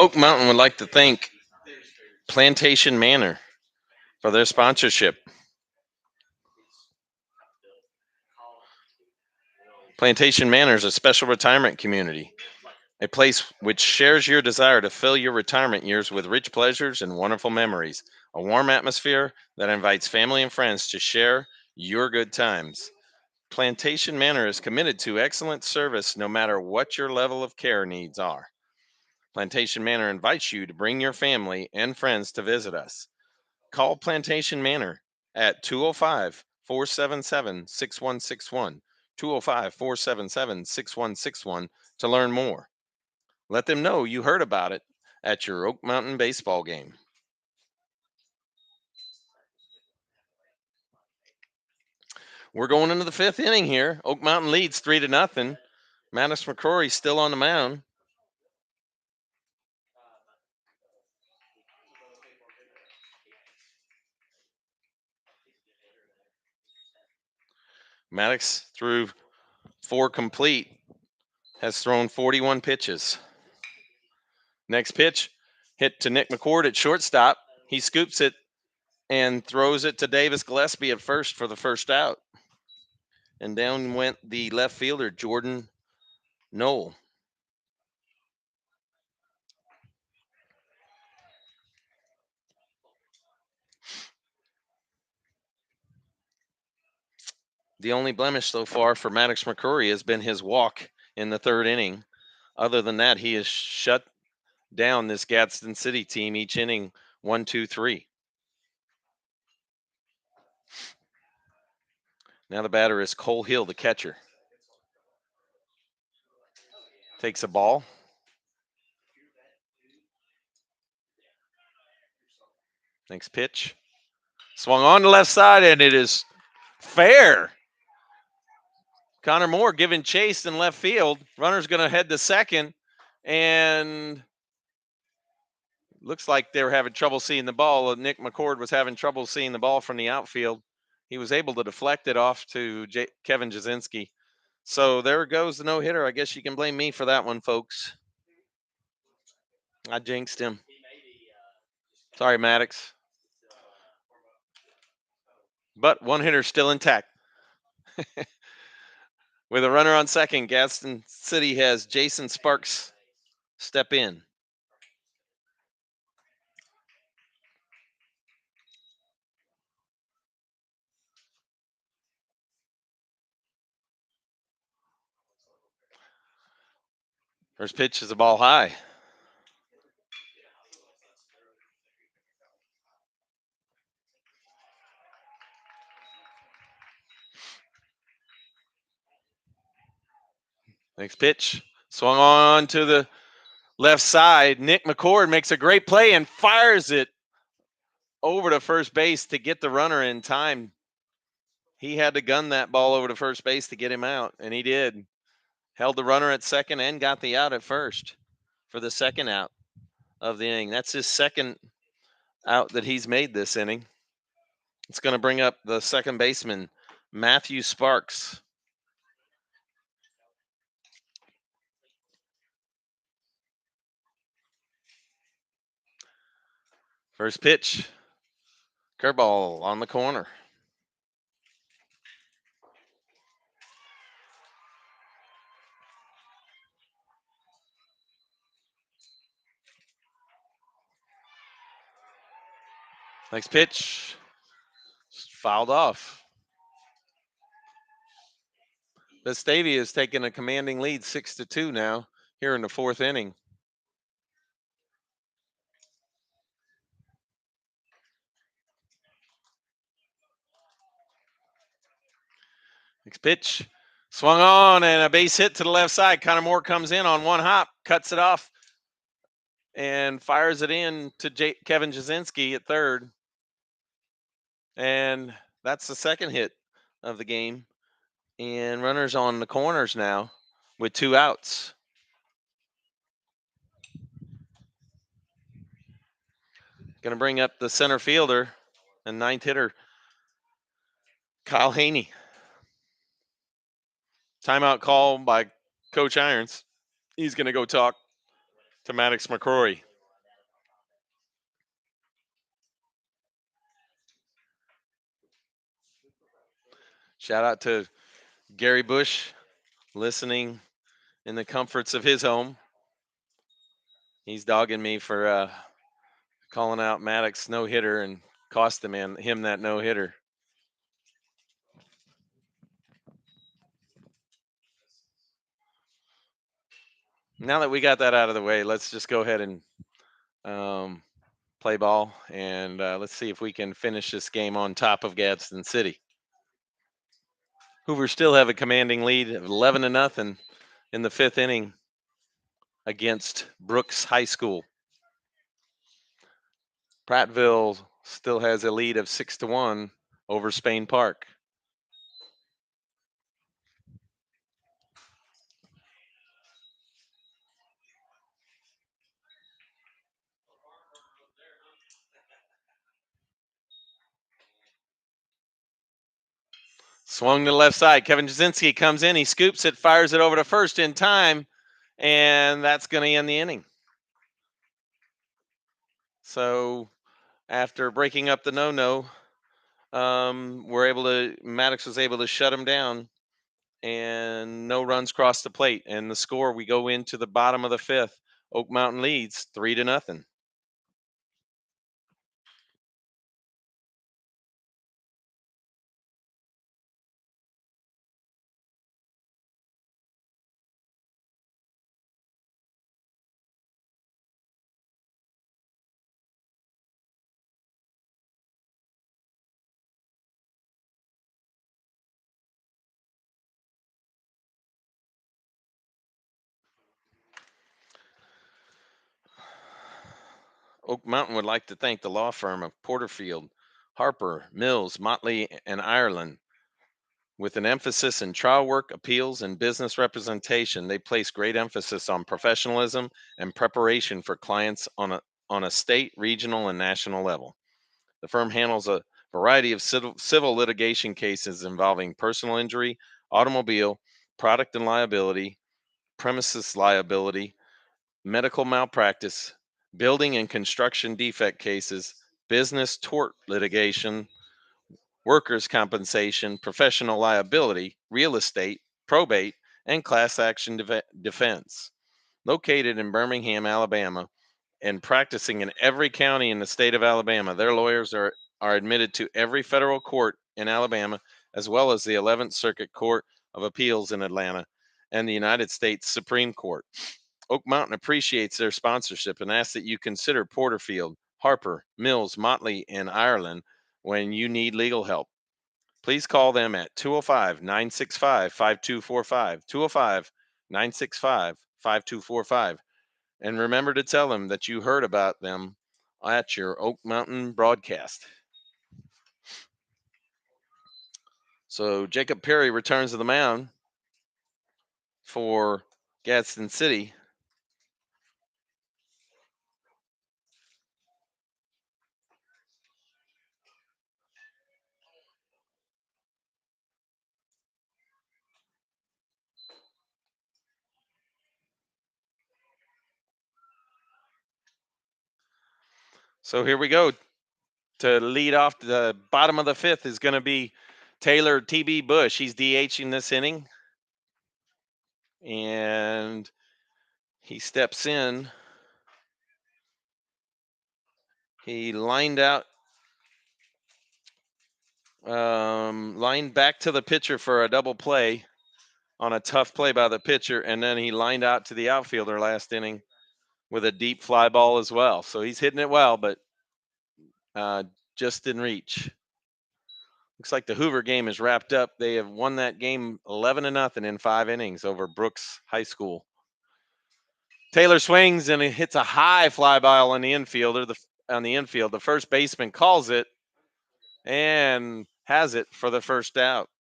Oak Mountain would like to thank Plantation Manor for their sponsorship. Plantation Manor is a special retirement community, a place which shares your desire to fill your retirement years with rich pleasures and wonderful memories, a warm atmosphere that invites family and friends to share your good times. Plantation Manor is committed to excellent service no matter what your level of care needs are. Plantation Manor invites you to bring your family and friends to visit us. Call Plantation Manor at 205 477 6161, 205 477 6161 to learn more. Let them know you heard about it at your Oak Mountain baseball game. We're going into the fifth inning here. Oak Mountain leads 3-0. Mattis McCrory still on the mound. Maddox threw 4 complete, has thrown 41 pitches. Next pitch, hit to Nick McCord at shortstop. He scoops it and throws it to Davis Gillespie at first for the first out. And down went the left fielder, Jordan Knoll. The only blemish so far for Maddox McCrory has been his walk in the third inning. Other than that, he has shut down this Gadsden City team each inning 1, 2, 3. Now the batter is Cole Hill, the catcher. Takes a ball. Next pitch. Swung on the left side, and it is fair. Connor Moore giving chase in left field. Runner's going to head to second, and looks like they were having trouble seeing the ball. Nick McCord was having trouble seeing the ball from the outfield. He was able to deflect it off to Kevin Jasinski. So there goes the no-hitter. I guess you can blame me for that one, folks. I jinxed him. Sorry, Maddox. But one hitter still intact. With a runner on second, Gadsden City has Jason Sparks step in. First pitch is a ball high. Next pitch, swung on to the left side. Nick McCord makes a great play and fires it over to first base to get the runner in time. He had to gun that ball over to first base to get him out, and he did. Held the runner at second and got the out at first for the second out of the inning. That's his second out that he's made this inning. It's going to bring up the second baseman, Matthew Sparks. First pitch, curveball on the corner. Next pitch, fouled off. Vestavia is taking a commanding lead 6-2 now here in the fourth inning. Next pitch, swung on and a base hit to the left side. Connor Moore comes in on one hop, cuts it off, and fires it in to Kevin Jasinski at third. And that's the second hit of the game. And runners on the corners now with 2 outs. Going to bring up the center fielder and ninth hitter, Kyle Haney. Timeout call by Coach Irons. He's going to go talk to Maddox McCrory. Shout out to Gary Bush listening in the comforts of his home. He's dogging me for calling out Maddox no-hitter and cost him that no-hitter. Now that we got that out of the way, let's just go ahead and play ball, and let's see if we can finish this game on top of Gadsden City. Hoover still have a commanding lead of 11-0 in the fifth inning against Brooks High School. Prattville still has a lead of 6-1 over Spain Park. Swung to the left side. Kevin Jasinski comes in. He scoops it, fires it over to first in time, and that's going to end the inning. So after breaking up the no-no, Maddox was able to shut him down, and no runs crossed the plate. And the score, we go into the bottom of the fifth. Oak Mountain leads 3-0. Oak Mountain would like to thank the law firm of Porterfield, Harper, Mills, Motley, and Ireland With an emphasis in trial work, appeals, and business representation, they place great emphasis on professionalism and preparation for clients on a state, regional, and national level. The firm handles a variety of civil litigation cases involving personal injury, automobile, product and liability, premises liability, medical malpractice, building and construction defect cases, business tort litigation, workers' compensation, professional liability, real estate, probate, and class action defense. Located in Birmingham, Alabama, and practicing in every county in the state of Alabama, their lawyers are admitted to every federal court in Alabama, as well as the 11th Circuit Court of Appeals in Atlanta and the United States Supreme Court. Oak Mountain appreciates their sponsorship and asks that you consider Porterfield, Harper, Mills, Motley, and Ireland when you need legal help. Please call them at 205 965 5245, 205 965 5245. And remember to tell them that you heard about them at your Oak Mountain broadcast. So Jacob Perry returns to the mound for Gadsden City. So here we go. To lead off the bottom of the fifth is going to be Taylor TB Bush. He's DHing this inning. And he steps in. He lined out, lined back to the pitcher for a double play on a tough play by the pitcher. And then he lined out to the outfielder last inning with a deep fly ball as well. So he's hitting it well, but just didn't reach. Looks like the Hoover game is wrapped up. They have won that game 11-0 in 5 innings over Brooks High School. Taylor swings and he hits a high fly ball on the infielder. The first baseman calls it and has it for the first out.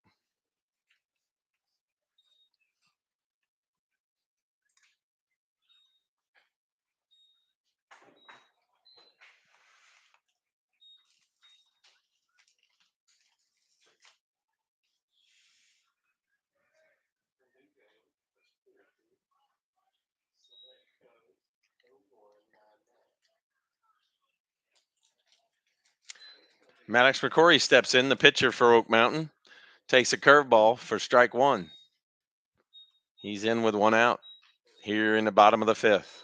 Maddox McCrory steps in, the pitcher for Oak Mountain, takes a curveball for strike one. He's in with 1 out here in the bottom of the fifth.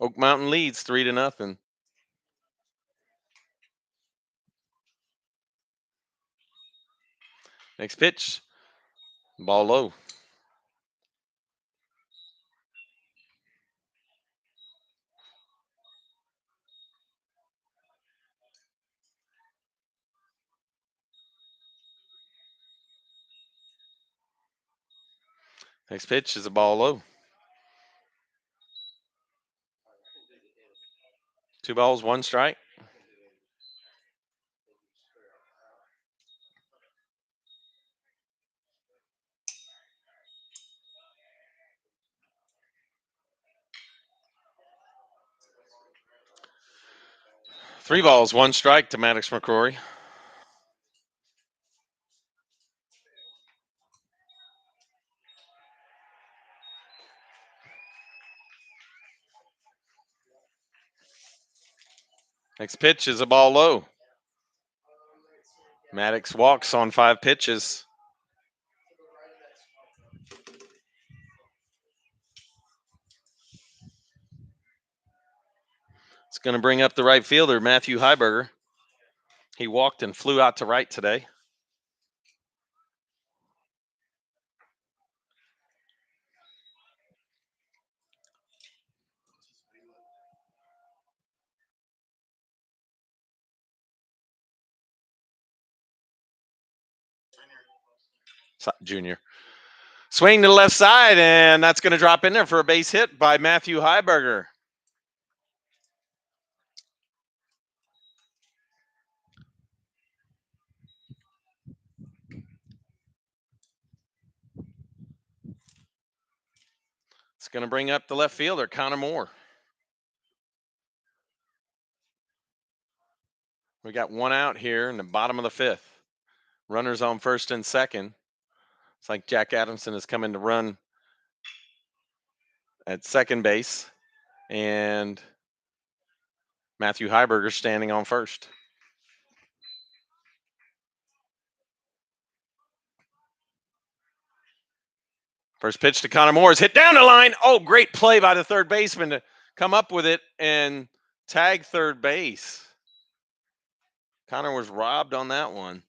Oak Mountain leads 3-0. Next pitch, ball low. Next pitch is a ball low. 2 balls, 1 strike. Three balls, 1 strike to Maddox McCrory. Next pitch is a ball low. Maddox walks on 5 pitches. It's going to bring up the right fielder, Matthew Heiberger. He walked and flew out to right today. Junior. Swing to the left side, and that's going to drop in there for a base hit by Matthew Heiberger. going to bring up the left fielder, Connor Moore. We got one out here in the bottom of the fifth. Runners on first and second. It's like Jack Adamson is coming to run at second base, and Matthew Heiberger standing on first. First pitch to Connor Moore is hit down the line. Oh, great play by the third baseman to come up with it and tag third base. Connor was robbed on that one.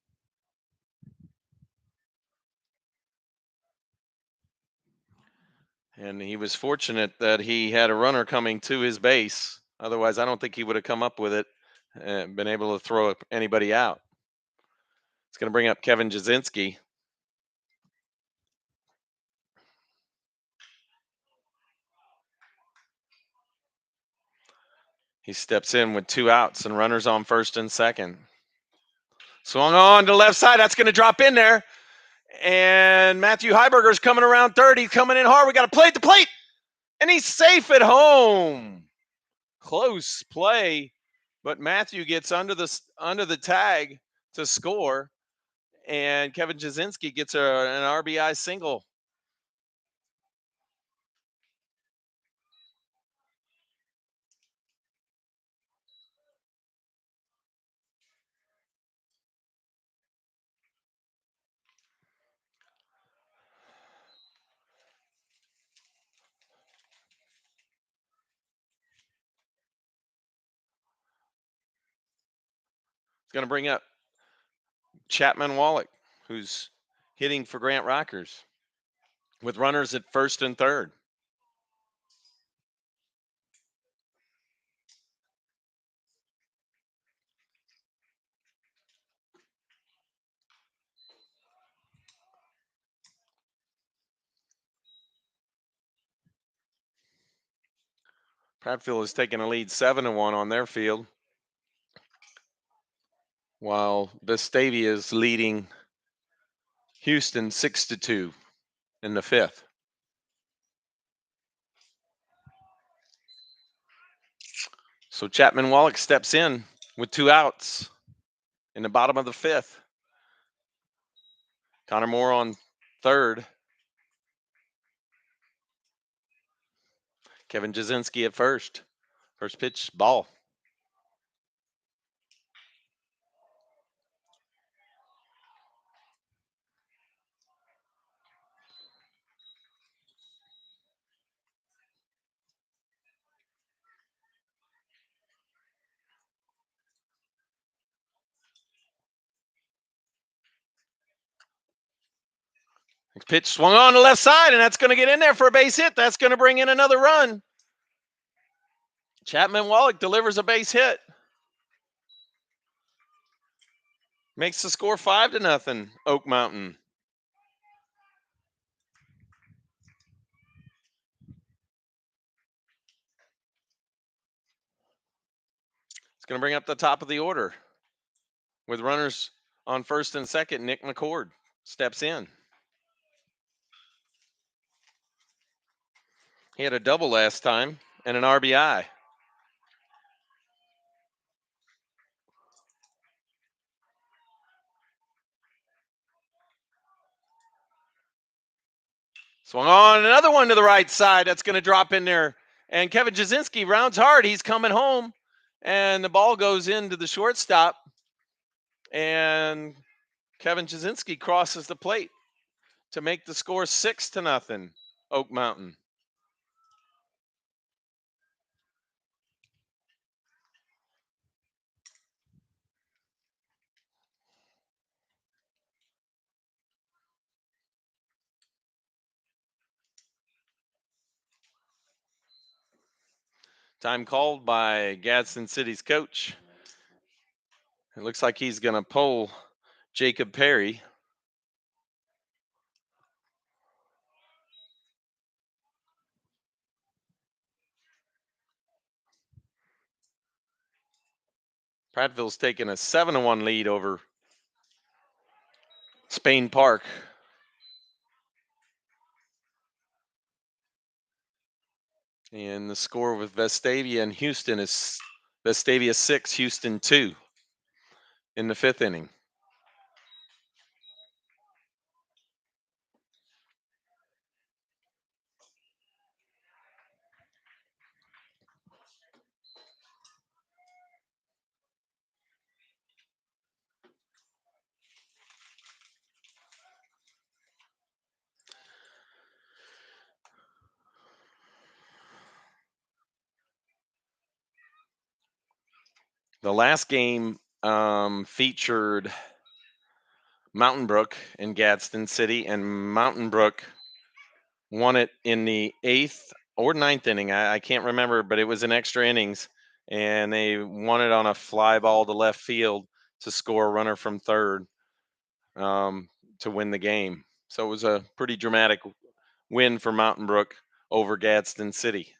And he was fortunate that he had a runner coming to his base. Otherwise, I don't think he would have come up with it and been able to throw anybody out. It's going to bring up Kevin Jasinski. He steps in with 2 outs and runners on first and second. Swung on to the left side. That's going to drop in there. And Matthew Heiberger's coming around third. He's coming in hard. We got to play at the plate. And he's safe at home. Close play. But Matthew gets under the tag to score. And Kevin Jasinski gets an RBI single. It's going to bring up Chapman Wallach, who's hitting for Grant Rockers with runners at first and third. Prattville is taking a lead 7-1 on their field, while Vestavia is leading Houston 6-2 in the fifth. So Chapman Wallach steps in with 2 outs in the bottom of the fifth. Connor Moore on third. Kevin Jasinski at first. First pitch, ball. Next pitch swung on the left side, and that's going to get in there for a base hit. That's going to bring in another run. Chapman Wallach delivers a base hit. Makes the score 5-0, Oak Mountain. It's going to bring up the top of the order. With runners on first and second, Nick McCord steps in. He had a double last time and an RBI. Swung on, another one to the right side. That's going to drop in there. And Kevin Jasinski rounds hard. He's coming home. And the ball goes into the shortstop. And Kevin Jasinski crosses the plate to make the score 6-0, Oak Mountain. Time called by Gadsden City's coach. It looks like he's going to pull Jacob Perry. Prattville's taking a 7-1 lead over Spain Park. And the score with Vestavia and Houston is Vestavia 6, Houston 2 in the 5th inning. The last game featured Mountain Brook in Gadsden City, and Mountain Brook won it in the 8th or 9th inning. I can't remember, but it was in extra innings, and they won it on a fly ball to left field to score a runner from third to win the game. So it was a pretty dramatic win for Mountain Brook over Gadsden City.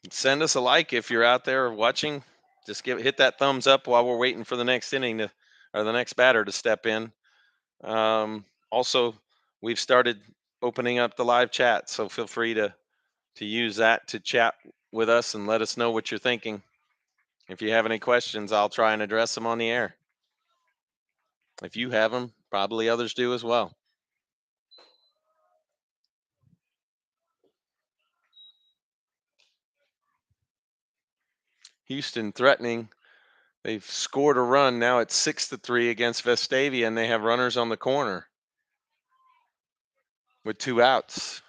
Send us a like if you're out there watching. Just hit that thumbs up while we're waiting for the next inning or the next batter to step in. Also, we've started opening up the live chat, so feel free to use that to chat with us and let us know what you're thinking. If you have any questions, I'll try and address them on the air. If you have them, probably others do as well. Houston threatening. They've scored a run. Now it's 6-3 against Vestavia, and they have runners on the corner with 2 outs.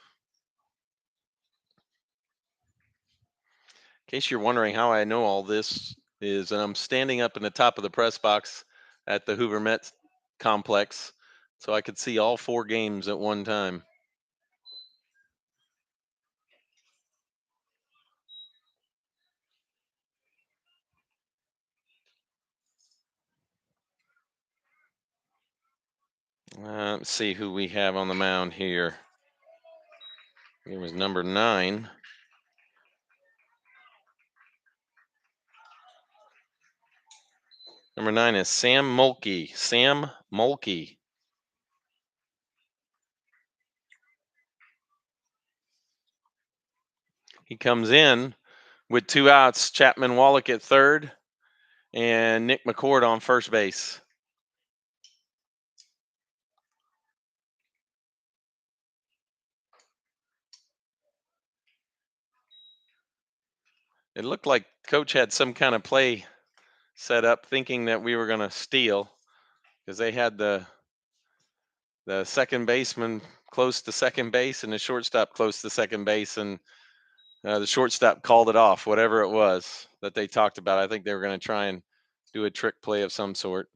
In case you're wondering how I know all this is, and I'm standing up in the top of the press box at the Hoover Met complex, so I could see all 4 games at one time. Let's see who we have on the mound here. It was number 9. Number 9 is Sam Mulkey. Sam Mulkey. He comes in with 2 outs. Chapman Wallach at third, and Nick McCord on first base. It looked like Coach had some kind of play set up, thinking that we were going to steal, because they had the second baseman close to second base and the shortstop close to second base, and the shortstop called it off, whatever it was that they talked about. I think they were going to try and do a trick play of some sort.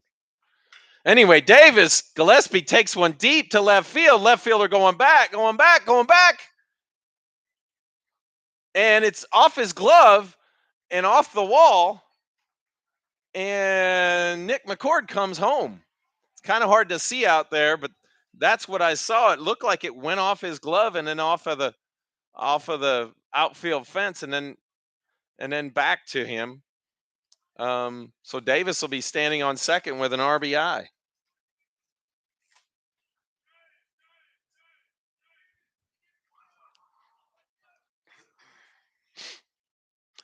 Anyway, Davis Gillespie takes one deep to left field. Left fielder going back. And it's off his glove and off the wall. And Nick McCord comes home. It's kind of hard to see out there, but that's what I saw. It looked like it went off his glove and then off of the outfield fence and then back to him. So Davis will be standing on second with an RBI.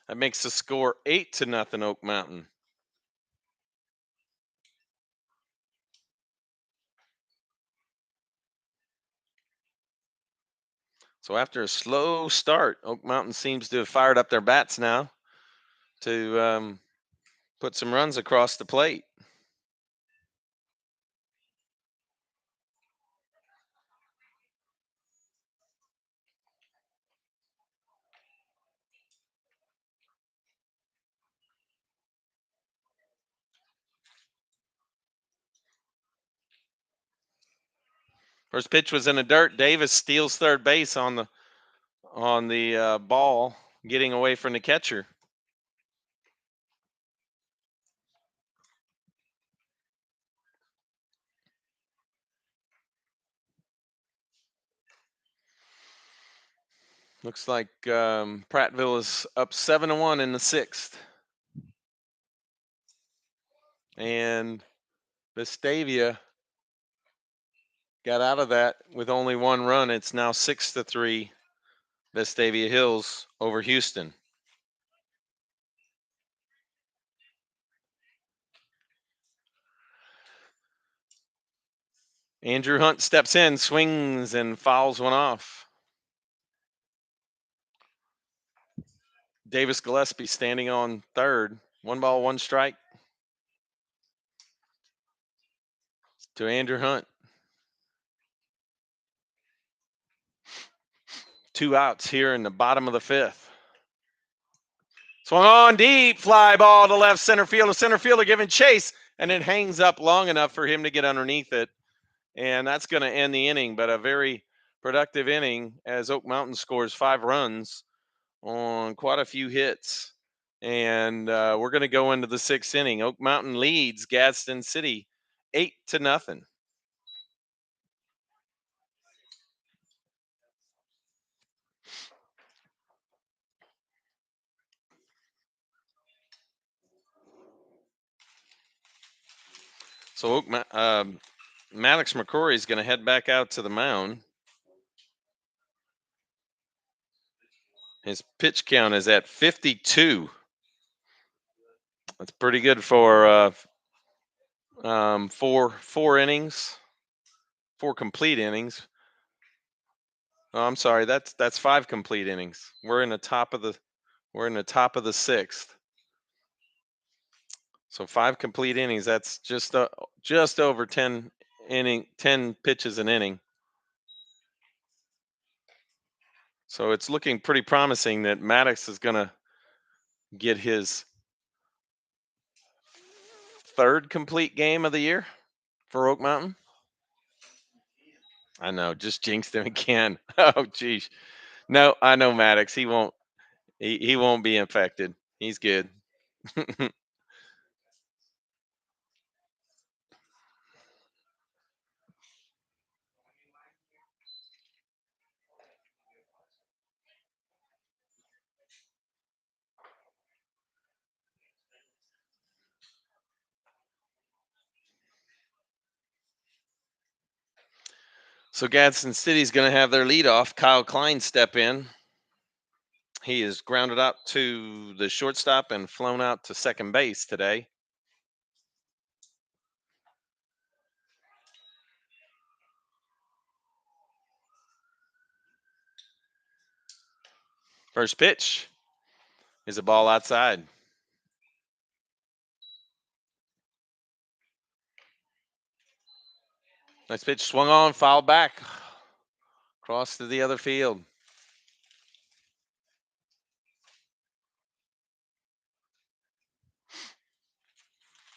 That makes the score 8-0 Oak Mountain. So after a slow start, Oak Mountain seems to have fired up their bats now to put some runs across the plate. First pitch was in the dirt. Davis steals third base on the ball, getting away from the catcher. Looks like Prattville is up 7-1 in the 6th. And Vestavia got out of that with only 1 run. It's now 6-3 Vestavia Hills over Houston. Andrew Hunt steps in, swings, and fouls one off. Davis Gillespie standing on third. 1 ball, 1 strike to Andrew Hunt. 2 outs here in the bottom of the 5th. Swung on deep, fly ball to left center field. The center fielder giving chase, and it hangs up long enough for him to get underneath it. And that's going to end the inning, but a very productive inning as Oak Mountain scores 5 runs on quite a few hits. And we're going to go into the 6th inning. Oak Mountain leads Gadsden City 8-0. So Maddox McCrory is going to head back out to the mound. His pitch count is at 52. That's pretty good for 4 innings, 4 complete innings. Oh, I'm sorry, that's 5 complete innings. We're in the top of the 6th. So 5 complete innings. That's just over 10 pitches an inning. So it's looking pretty promising that Maddox is going to get his 3rd complete game of the year for Oak Mountain. I know, just jinxed him again. Oh, geez. No, I know Maddox. He won't be infected. He's good. So Gadsden City's going to have their leadoff. Kyle Klein step in. He is grounded out to the shortstop and flown out to second base today. First pitch is a ball outside. Nice pitch, swung on, fouled back, across to the other field.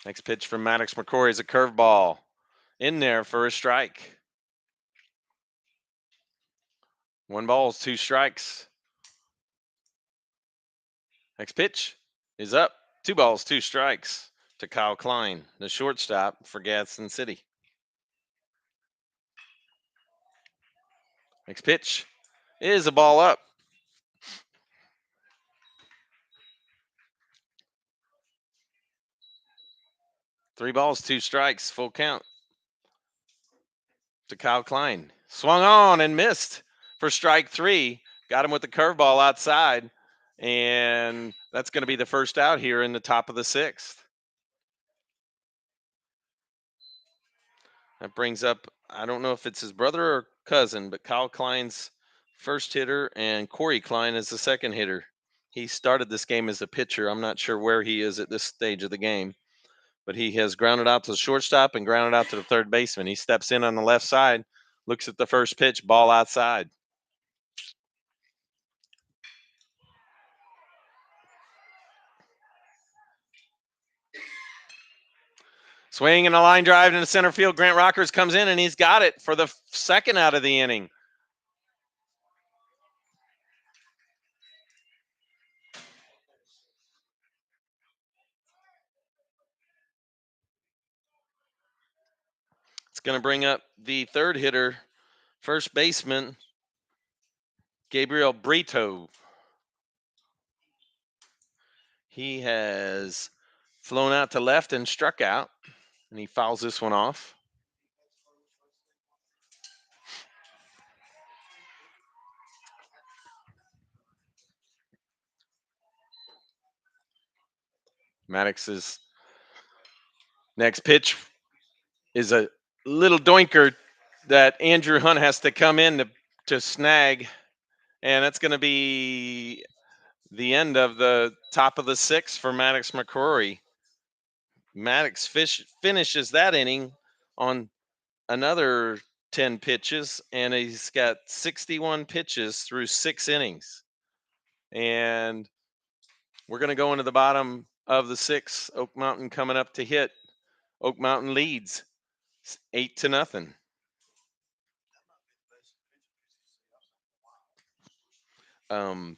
Next pitch from Maddox McCrory is a curveball in there for a strike. 1 ball, 2 strikes. Next pitch is up. 2 balls, 2 strikes to Kyle Klein, the shortstop for Gadsden City. Next pitch is a ball up. 3 balls, 2 strikes, full count to Kyle Klein. Swung on and missed for strike 3. Got him with the curveball outside. And that's going to be the first out here in the top of the 6th. That brings up, I don't know if it's his brother or cousin, but Kyle Klein's first hitter and Corey Klein is the second hitter. He started this game as a pitcher. I'm not sure where he is at this stage of the game, but he has grounded out to the shortstop and grounded out to the third baseman. He steps in on the left side, looks at the first pitch, ball outside. Swing and a line drive into center field. Grant Rockers comes in and he's got it for the second out of the inning. It's going to bring up the third hitter, first baseman Gabriel Brito. He has flown out to left and struck out, and he fouls this one off. Maddox's next pitch is a little doinker that Andrew Hunt has to come in to snag, and that's going to be the end of the top of the sixth for Maddox McCrory. Maddox finishes that inning on another 10 pitches, and he's got 61 pitches through 6 innings. And we're going to go into the bottom of the sixth. Oak Mountain coming up to hit. Oak Mountain leads 8-0. Um,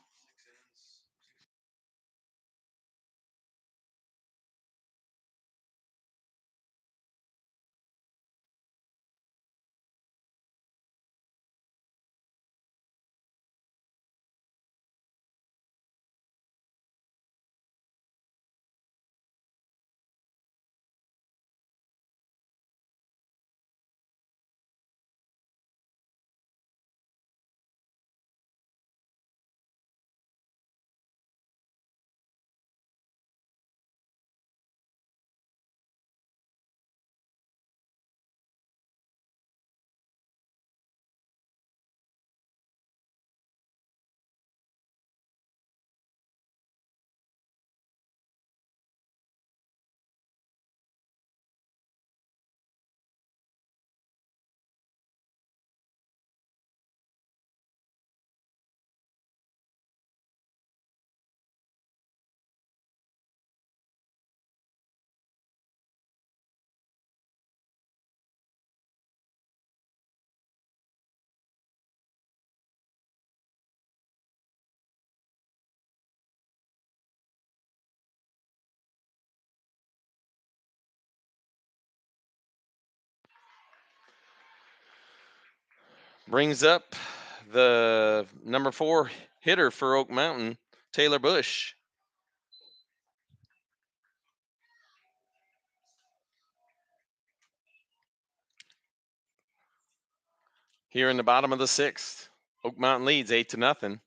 brings up the number 4 hitter for Oak Mountain, Taylor Bush. Here in the bottom of the sixth, Oak Mountain leads 8-0.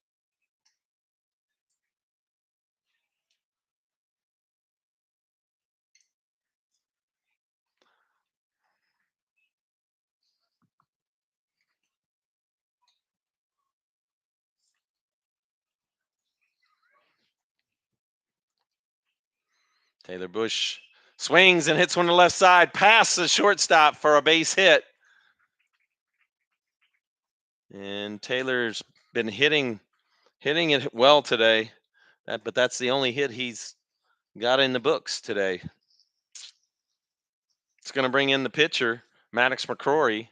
Taylor Bush swings and hits one to the left side, past the shortstop for a base hit. And Taylor's been hitting it well today. But that's the only hit he's got in the books today. It's going to bring in the pitcher, Maddox McCrory,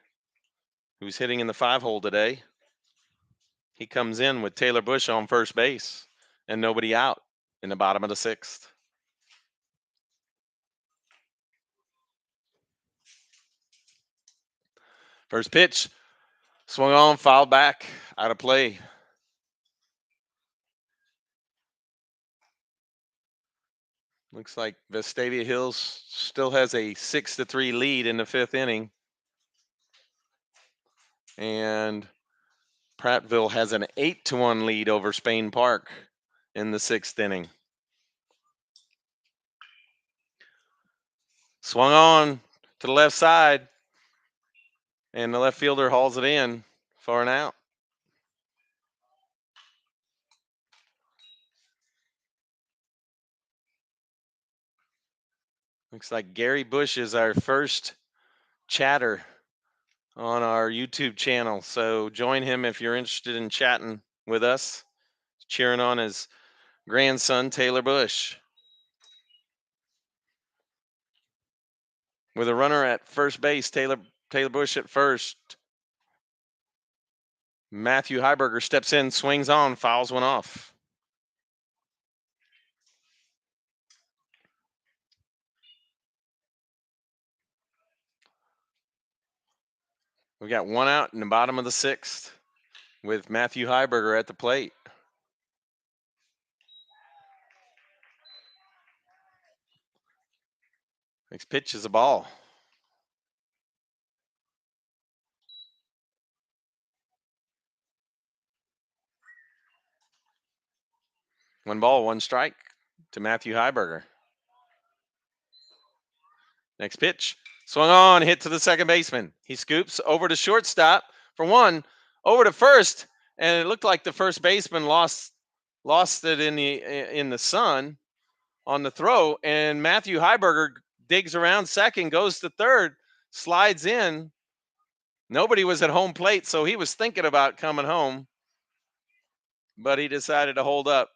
who's hitting in the 5-hole today. He comes in with Taylor Bush on first base and nobody out in the bottom of the sixth. First pitch, swung on, fouled back, out of play. Looks like Vestavia Hills still has a 6-3 lead in the 5th inning. And Prattville has an 8-1 lead over Spain Park in the 6th inning. Swung on to the left side, and the left fielder hauls it in for an out. Looks like Gary Bush is our first chatter on our YouTube channel. So join him if you're interested in chatting with us, cheering on his grandson, Taylor Bush. With a runner at first base, Taylor Bush at first. Matthew Heiberger steps in, swings on, fouls one off. We got one out in the bottom of the 6th. with Matthew Heiberger at the plate. Next pitch is a ball. One ball, one strike to Matthew Heiberger. Next pitch, swung on, hit to the second baseman. He scoops over to shortstop for one, over to first, and it looked like the first baseman lost it in the sun on the throw, and Matthew Heiberger digs around second, goes to third, slides in. Nobody was at home plate, so he was thinking about coming home, but he decided to hold up.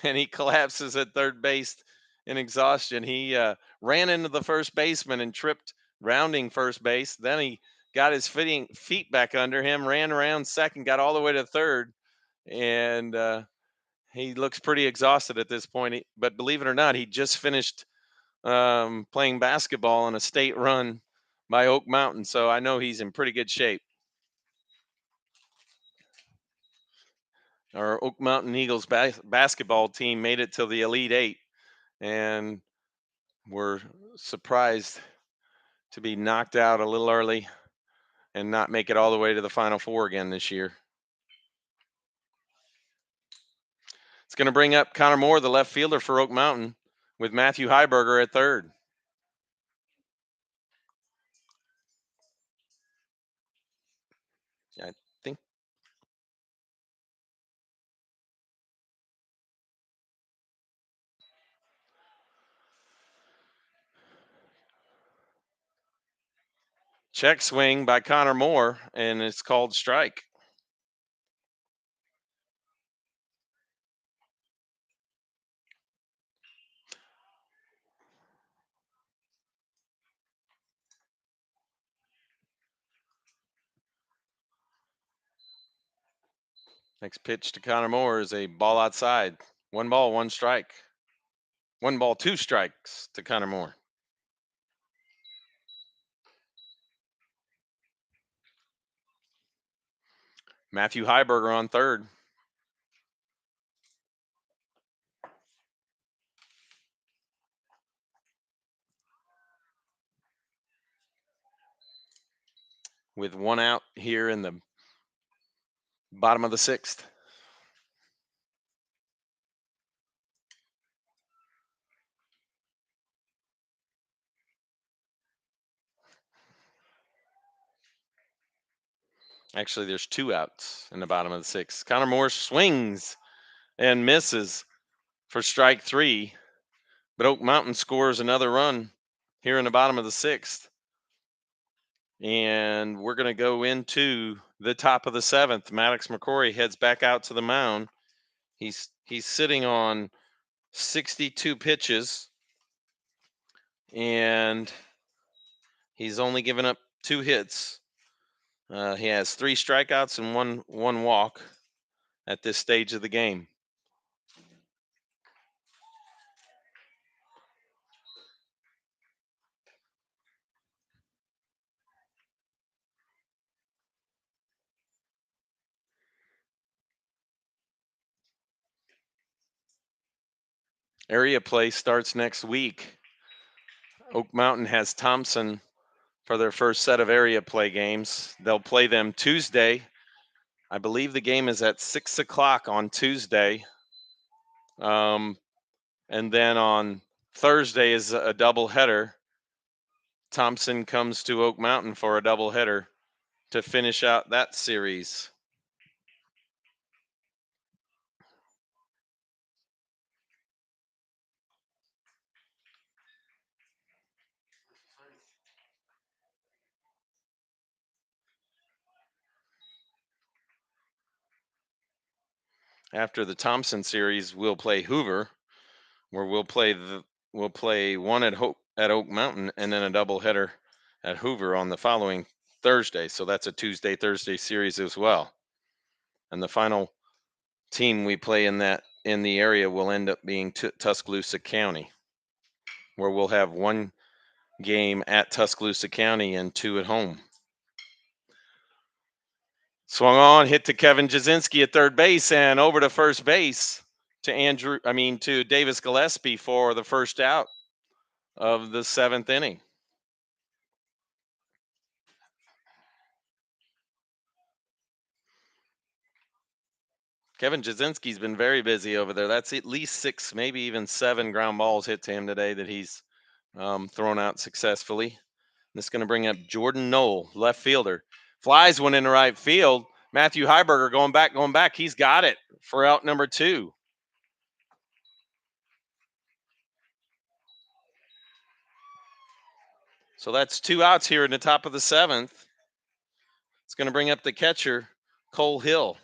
And he collapses at third base in exhaustion. He ran into the first baseman and tripped rounding first base. Then he got his feet back under him, ran around second, got all the way to third, and he looks pretty exhausted at this point. But believe it or not, he just finished playing basketball on a state run by Oak Mountain, so I know he's in pretty good shape. Our Oak Mountain Eagles basketball team made it to the Elite Eight, and were surprised to be knocked out a little early and not make it all the way to the Final Four again this year. It's going to bring up Connor Moore, the left fielder for Oak Mountain, with Matthew Heiberger at third. I think check swing by Connor Moore, and it's called strike. Next pitch to Connor Moore is a ball outside. One ball, one strike. One ball, two strikes to Connor Moore. Matthew Heiberger on third. With one out here in the bottom of the sixth. Actually, there's two outs in the bottom of the sixth. Connor Moore swings and misses for strike three, but Oak Mountain scores another run here in the bottom of the sixth. And we're going to go into the top of the seventh. Maddox McCrory heads back out to the mound. He's sitting on 62 pitches, and he's only given up 2 hits. He has 3 strikeouts and one walk at this stage of the game. Area play starts next week. Oak Mountain has Thompson for their first set of area play games. They'll play them Tuesday. I believe the game is at 6 o'clock on Tuesday. And then on Thursday is a doubleheader. Thompson comes to Oak Mountain for a doubleheader to finish out that series. After the Thompson series, we'll play Hoover, where we'll play one at Oak Mountain and then a doubleheader at Hoover on the following Thursday. So that's a Tuesday Thursday series as well. And the final team we play in the area will end up being Tuscaloosa County, where we'll have 1 game at Tuscaloosa County and 2 at home. Swung on, hit to Kevin Jasinski at third base, and over to first base to Davis Gillespie for the first out of the seventh inning. Kevin Jasinski's been very busy over there. That's at least 6, maybe even 7 ground balls hit to him today that he's thrown out successfully. This is going to bring up Jordan Knoll, left fielder. Flies one into right field. Matthew Heiberger going back. He's got it for out number 2. So that's 2 outs here in the top of the 7th. It's going to bring up the catcher, Cole Hill.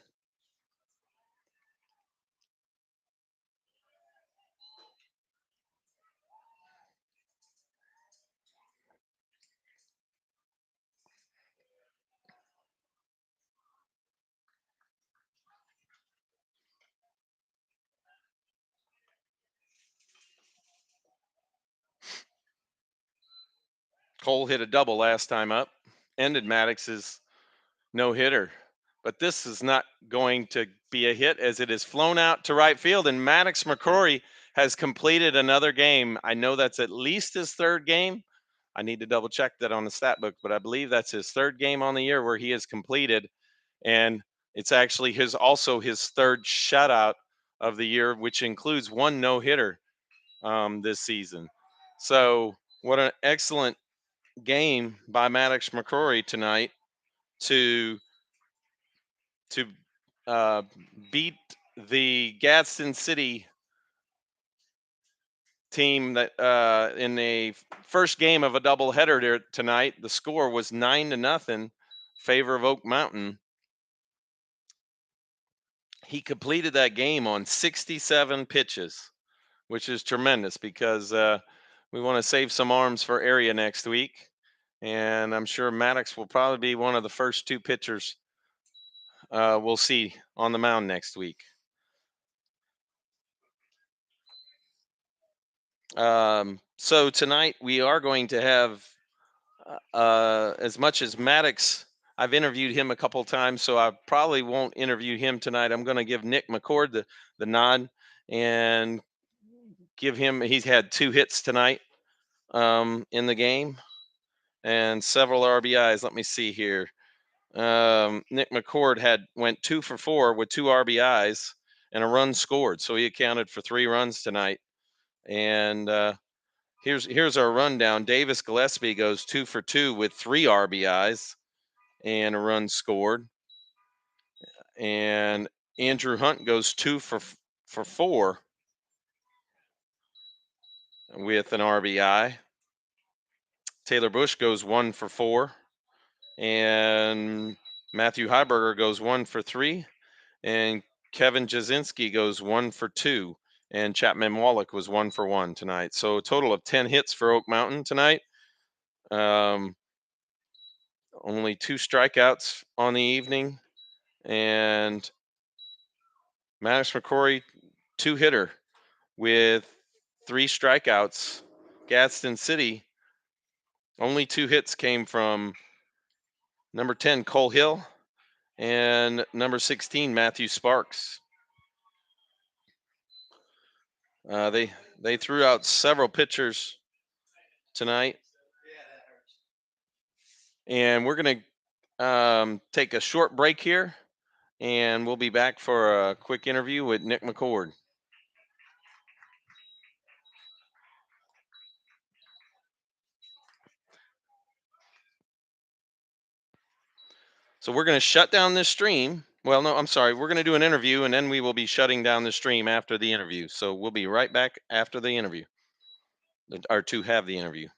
Cole hit a double last time up, ended Maddox's no-hitter. But this is not going to be a hit as it is flown out to right field, and Maddox McCrory has completed another game. I know that's at least his 3rd game. I need to double check that on the stat book, but I believe that's his 3rd game on the year where he has completed, and it's actually his 3rd shutout of the year, which includes 1 no-hitter this season. So what an excellent game by Maddox McCrory tonight to beat the Gadsden City team that in the first game of a doubleheader there tonight. The score was 9-0 favor of Oak Mountain. He completed that game on 67 pitches, which is tremendous because we want to save some arms for area next week. And I'm sure Maddox will probably be one of the first 2 pitchers we'll see on the mound next week. So tonight we are going to have, as much as Maddox, I've interviewed him a couple times, so I probably won't interview him tonight. I'm going to give Nick McCord the nod and give him. He's had 2 hits tonight in the game and several RBIs. Let me see here. Nick McCord went 2 for 4 with 2 RBIs and a run scored, so he accounted for 3 runs tonight. And here's our rundown. Davis Gillespie goes 2 for 2 with 3 RBIs and a run scored. And Andrew Hunt goes 2 for 4 with an RBI. Taylor Bush goes 1 for 4. And Matthew Heiberger goes 1 for 3. And Kevin Jasinski goes 1 for 2. And Chapman Wallach was 1 for 1 tonight. So a total of 10 hits for Oak Mountain tonight. Only 2 strikeouts on the evening. And Maddox McCrory, 2-hitter with 3 strikeouts. Gadsden City, only 2 hits came from number 10, Cole Hill, and number 16, Matthew Sparks. They threw out several pitchers tonight. And we're going to take a short break here, and we'll be back for a quick interview with Nick McCord. So we're going to shut down this stream. Well, no, I'm sorry. We're going to do an interview, and then we will be shutting down the stream after the interview. So we'll be right back after the interview, or to have the interview.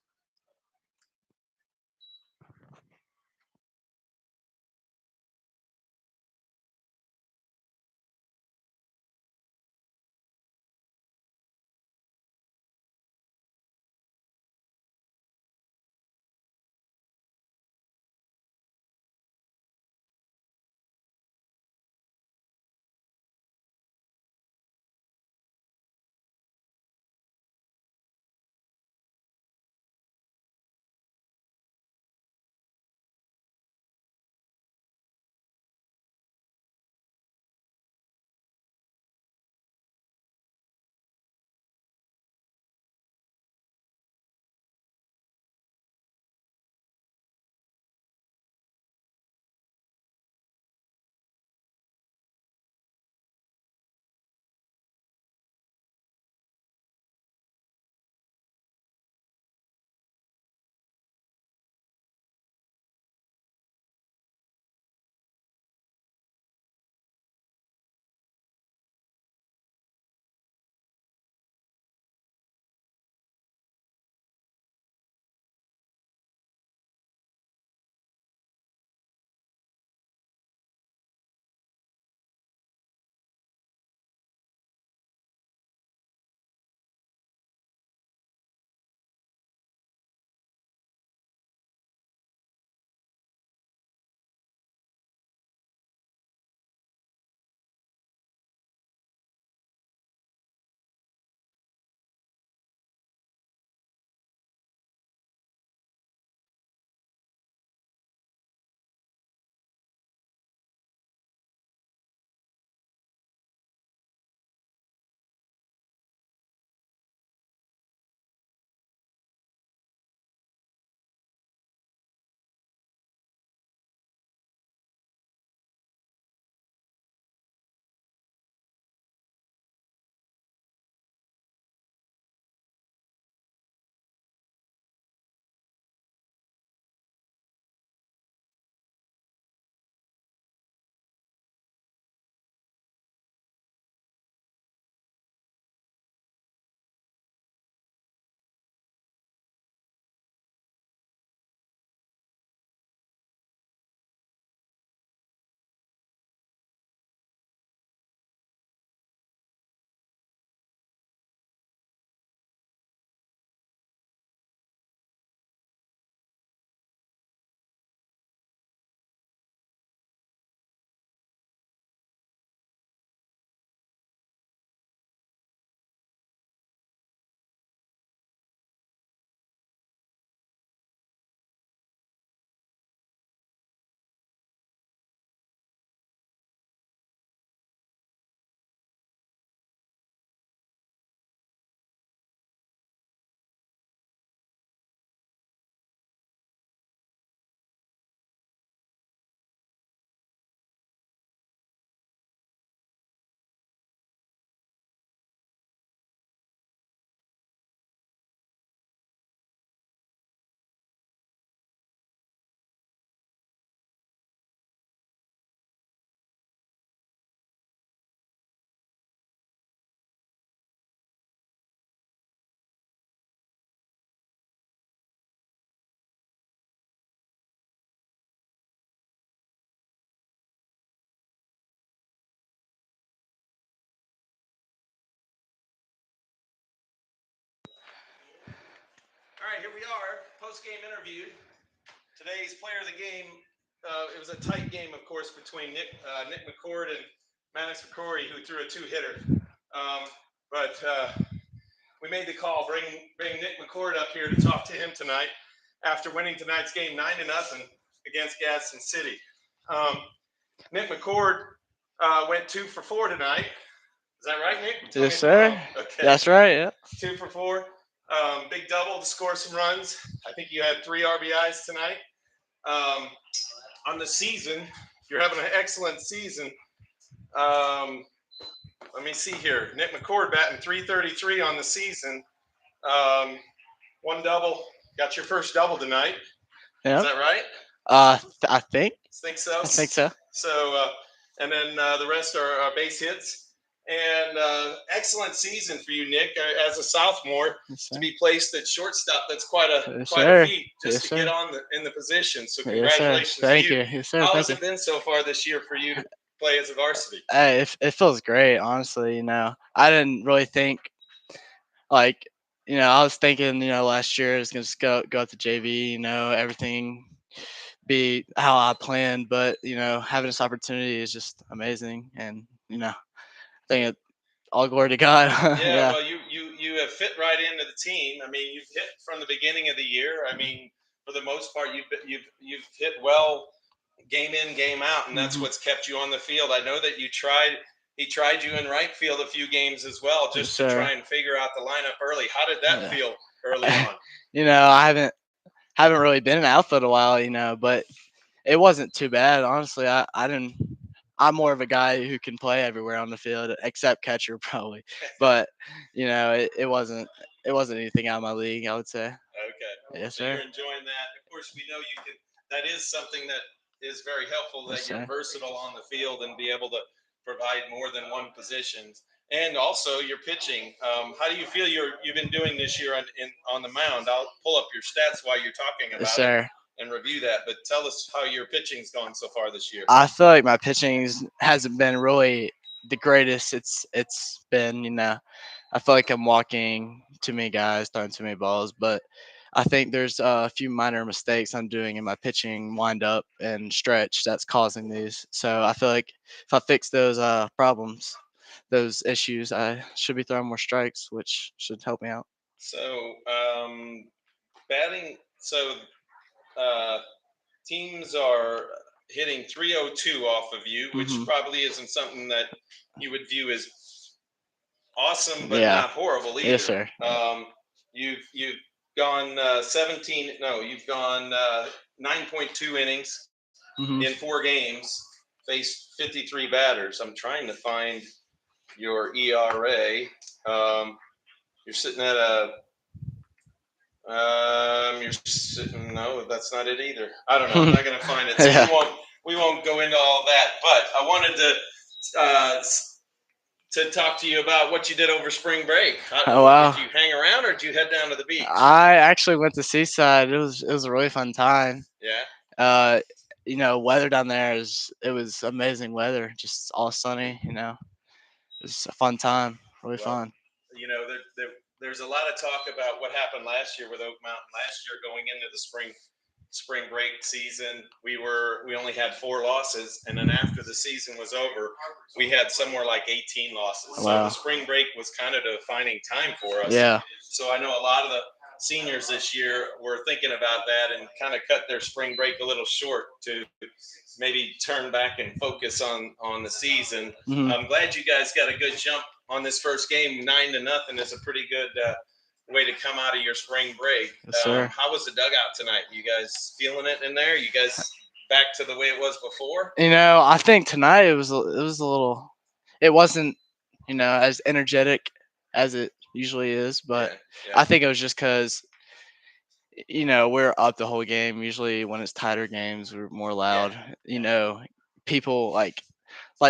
Here we are, post-game interview. Today's player of the game. It was a tight game, of course, between Nick McCord and Maddox McCrory, who threw a two-hitter. But we made the call, bring Nick McCord up here to talk to him tonight after winning tonight's game 9-0 against Gadsden City. Nick McCord went 2 for 4 tonight. Is that right, Nick? Yes, sir. Okay. That's right, yeah. 2 for 4. Big double to score some runs. I think you had 3 RBIs tonight. On the season, you're having an excellent season. Let me see here. Nick McCord batting .333 on the season. 1 double. Got your first double tonight. Yep. Is that right? I think. Think so. I think so. So, and then the rest are base hits. And excellent season for you, Nick, as a sophomore, to be placed at shortstop. That's quite a feat just to get in the position. So congratulations to you. Yes, sir. How has it been so far this year for you to play as a varsity? Hey, it feels great, honestly. I didn't really think I was thinking, last year I was gonna just go up to JV, everything be how I planned, but having this opportunity is just amazing, and I think it all glory to God. Yeah. Well, you have fit right into the team. I mean, you've hit from the beginning of the year. I mean, for the most part, you've hit well, game in, game out, and that's what's kept you on the field. I know that he tried you in right field a few games as well, just to try and figure out the lineup early. How did that feel early on? I haven't really been in outfield a while, but it wasn't too bad, honestly. I'm more of a guy who can play everywhere on the field, except catcher probably. But it wasn't anything out of my league, I would say. Okay. Yes, so sir. You're enjoying that. Of course, we know you can. That is something that is very helpful. That you're versatile on the field and be able to provide more than one position. And also your pitching. How do you feel you've been doing this year on the mound? I'll pull up your stats while you're talking about it and review that. But tell us how your pitching's gone so far this year. I feel like my pitching hasn't been really the greatest it's been. I feel like I'm walking too many guys, throwing too many balls, but I think there's a few minor mistakes I'm doing in my pitching wind up and stretch that's causing these. So I feel like if I fix those problems, those issues, I should be throwing more strikes, which should help me out. So batting. So teams are hitting 302 off of you, which probably isn't something that you would view as awesome, but not horrible either. Yes, sir. You've gone 17. No, you've gone 9.2 innings in 4 games. Faced 53 batters. I'm trying to find your ERA. You're sitting at you're sitting. No, that's not it either. I don't know. I'm not going to find it. So we won't go into all that. But I wanted to talk to you about what you did over spring break. Wow. Did you hang around or did you head down to the beach? I actually went to Seaside. It was a really fun time. Yeah. Weather down there it was amazing weather, just all sunny. It was a fun time, really fun. There's a lot of talk about what happened last year with Oak Mountain. Last year, going into the spring break season, we only had 4 losses, and then after the season was over, we had somewhere like 18 losses. Wow. So the spring break was kind of a defining time for us. Yeah. So I know a lot of the seniors this year were thinking about that and kind of cut their spring break a little short to maybe turn back and focus on the season. I'm glad you guys got a good jump on this first game. 9-0 is a pretty good way to come out of your spring break. Yes, how was the dugout tonight? You guys feeling it in there? You guys back to the way it was before? I think tonight it was a little. It wasn't as energetic as it usually is, but I think it was just because we're up the whole game. Usually when it's tighter games, we're more loud. People like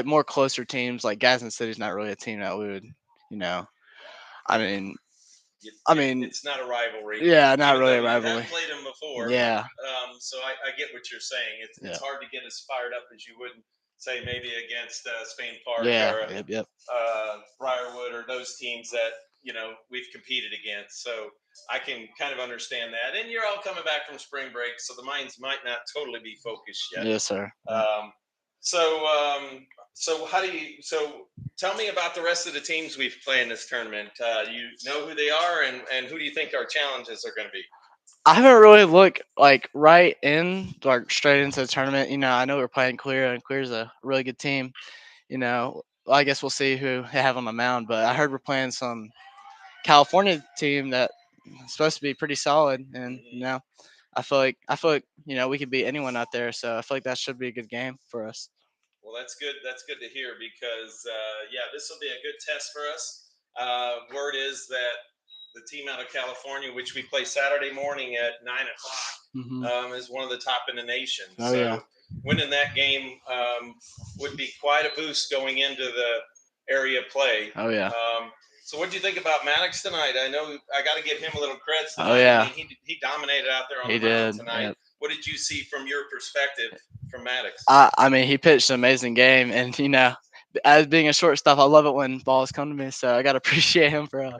more closer teams like Gadsden City's not really a team that we would, I mean, it's not a rivalry. Yeah, not really a rivalry. I've played them before. Yeah. So I get what you're saying. It's hard to get as fired up as you would say maybe against Spain Park or Briarwood or those teams that we've competed against. So I can kind of understand that. And you're all coming back from spring break, so the minds might not totally be focused yet. Yes, sir. Um, so, um, so how do you? So, tell me about the rest of the teams we've played in this tournament. You know who they are, and who do you think our challenges are going to be? I haven't really looked like right in like straight into the tournament. I know we're playing Clear, and Clear's a really good team. I guess we'll see who they have on the mound. But I heard we're playing some California team that is supposed to be pretty solid, and I feel like we could beat anyone out there. So I feel like that should be a good game for us. Well, that's good. That's good to hear because yeah, this will be a good test for us. Word is that the team out of California, which we play Saturday morning at 9 o'clock, Hmm. is one of the top in the nation. Oh yeah. So winning that game would be quite a boost going into the area play. Oh yeah. So what do you think about Maddox tonight? I know I got to give him a little creds Oh tonight. I yeah. mean, he dominated out there on He the mound did. tonight. Yep. What did you see from your perspective from Maddox? I mean, he pitched an amazing game, and as being a shortstop, I love it when balls come to me. So I got to appreciate him for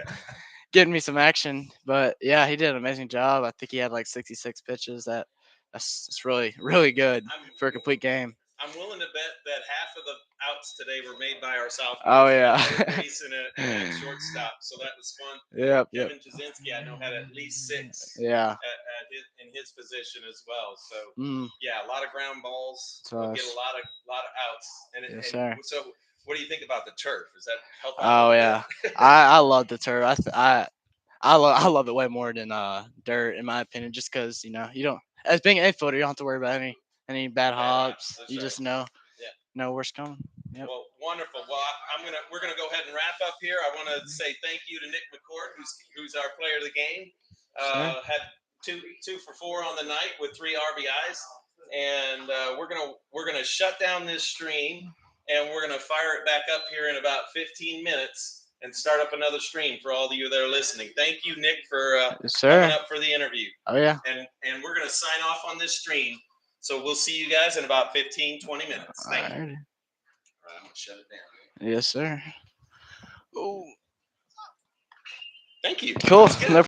getting me some action. But yeah, he did an amazing job. I think he had like 66 pitches. That's really really good I'm for a complete game. I'm willing to bet that half of the outs today were made by our Oh sophomores. We got yeah. a third base and a shortstop, so that was fun. Yep. Yep. Kevin Jasinski, I know, had at least six Yeah. in his position as well. So Mm. yeah, a lot of ground balls. So We'll get a lot of outs. yes, And sir. so, what do you think about the turf? Does that help out a Oh little yeah. bit? I love the turf. I love it way more than dirt in my opinion. Just because you don't as being an infielder, you don't have to worry about any bad Bad hops. hops. That's You right. just know Yeah. know where's coming. Yep. Well, wonderful. Well, we're gonna go ahead and wrap up here. I want to say thank you to Nick McCord, who's our player of the game. Sir. Had two for four on the night with 3 RBIs, and we're gonna shut down this stream, and we're gonna fire it back up here in about 15 minutes and start up another stream for all of you that are listening. Thank you, Nick, for Yes, coming sir. up for the interview, Oh yeah. and we're gonna sign off on this stream. So we'll see you guys in about 15, 20 minutes. All Thank you. right. All right, I'm gonna shut it down. Yes, sir. Oh, Thank you. That cool. was good. No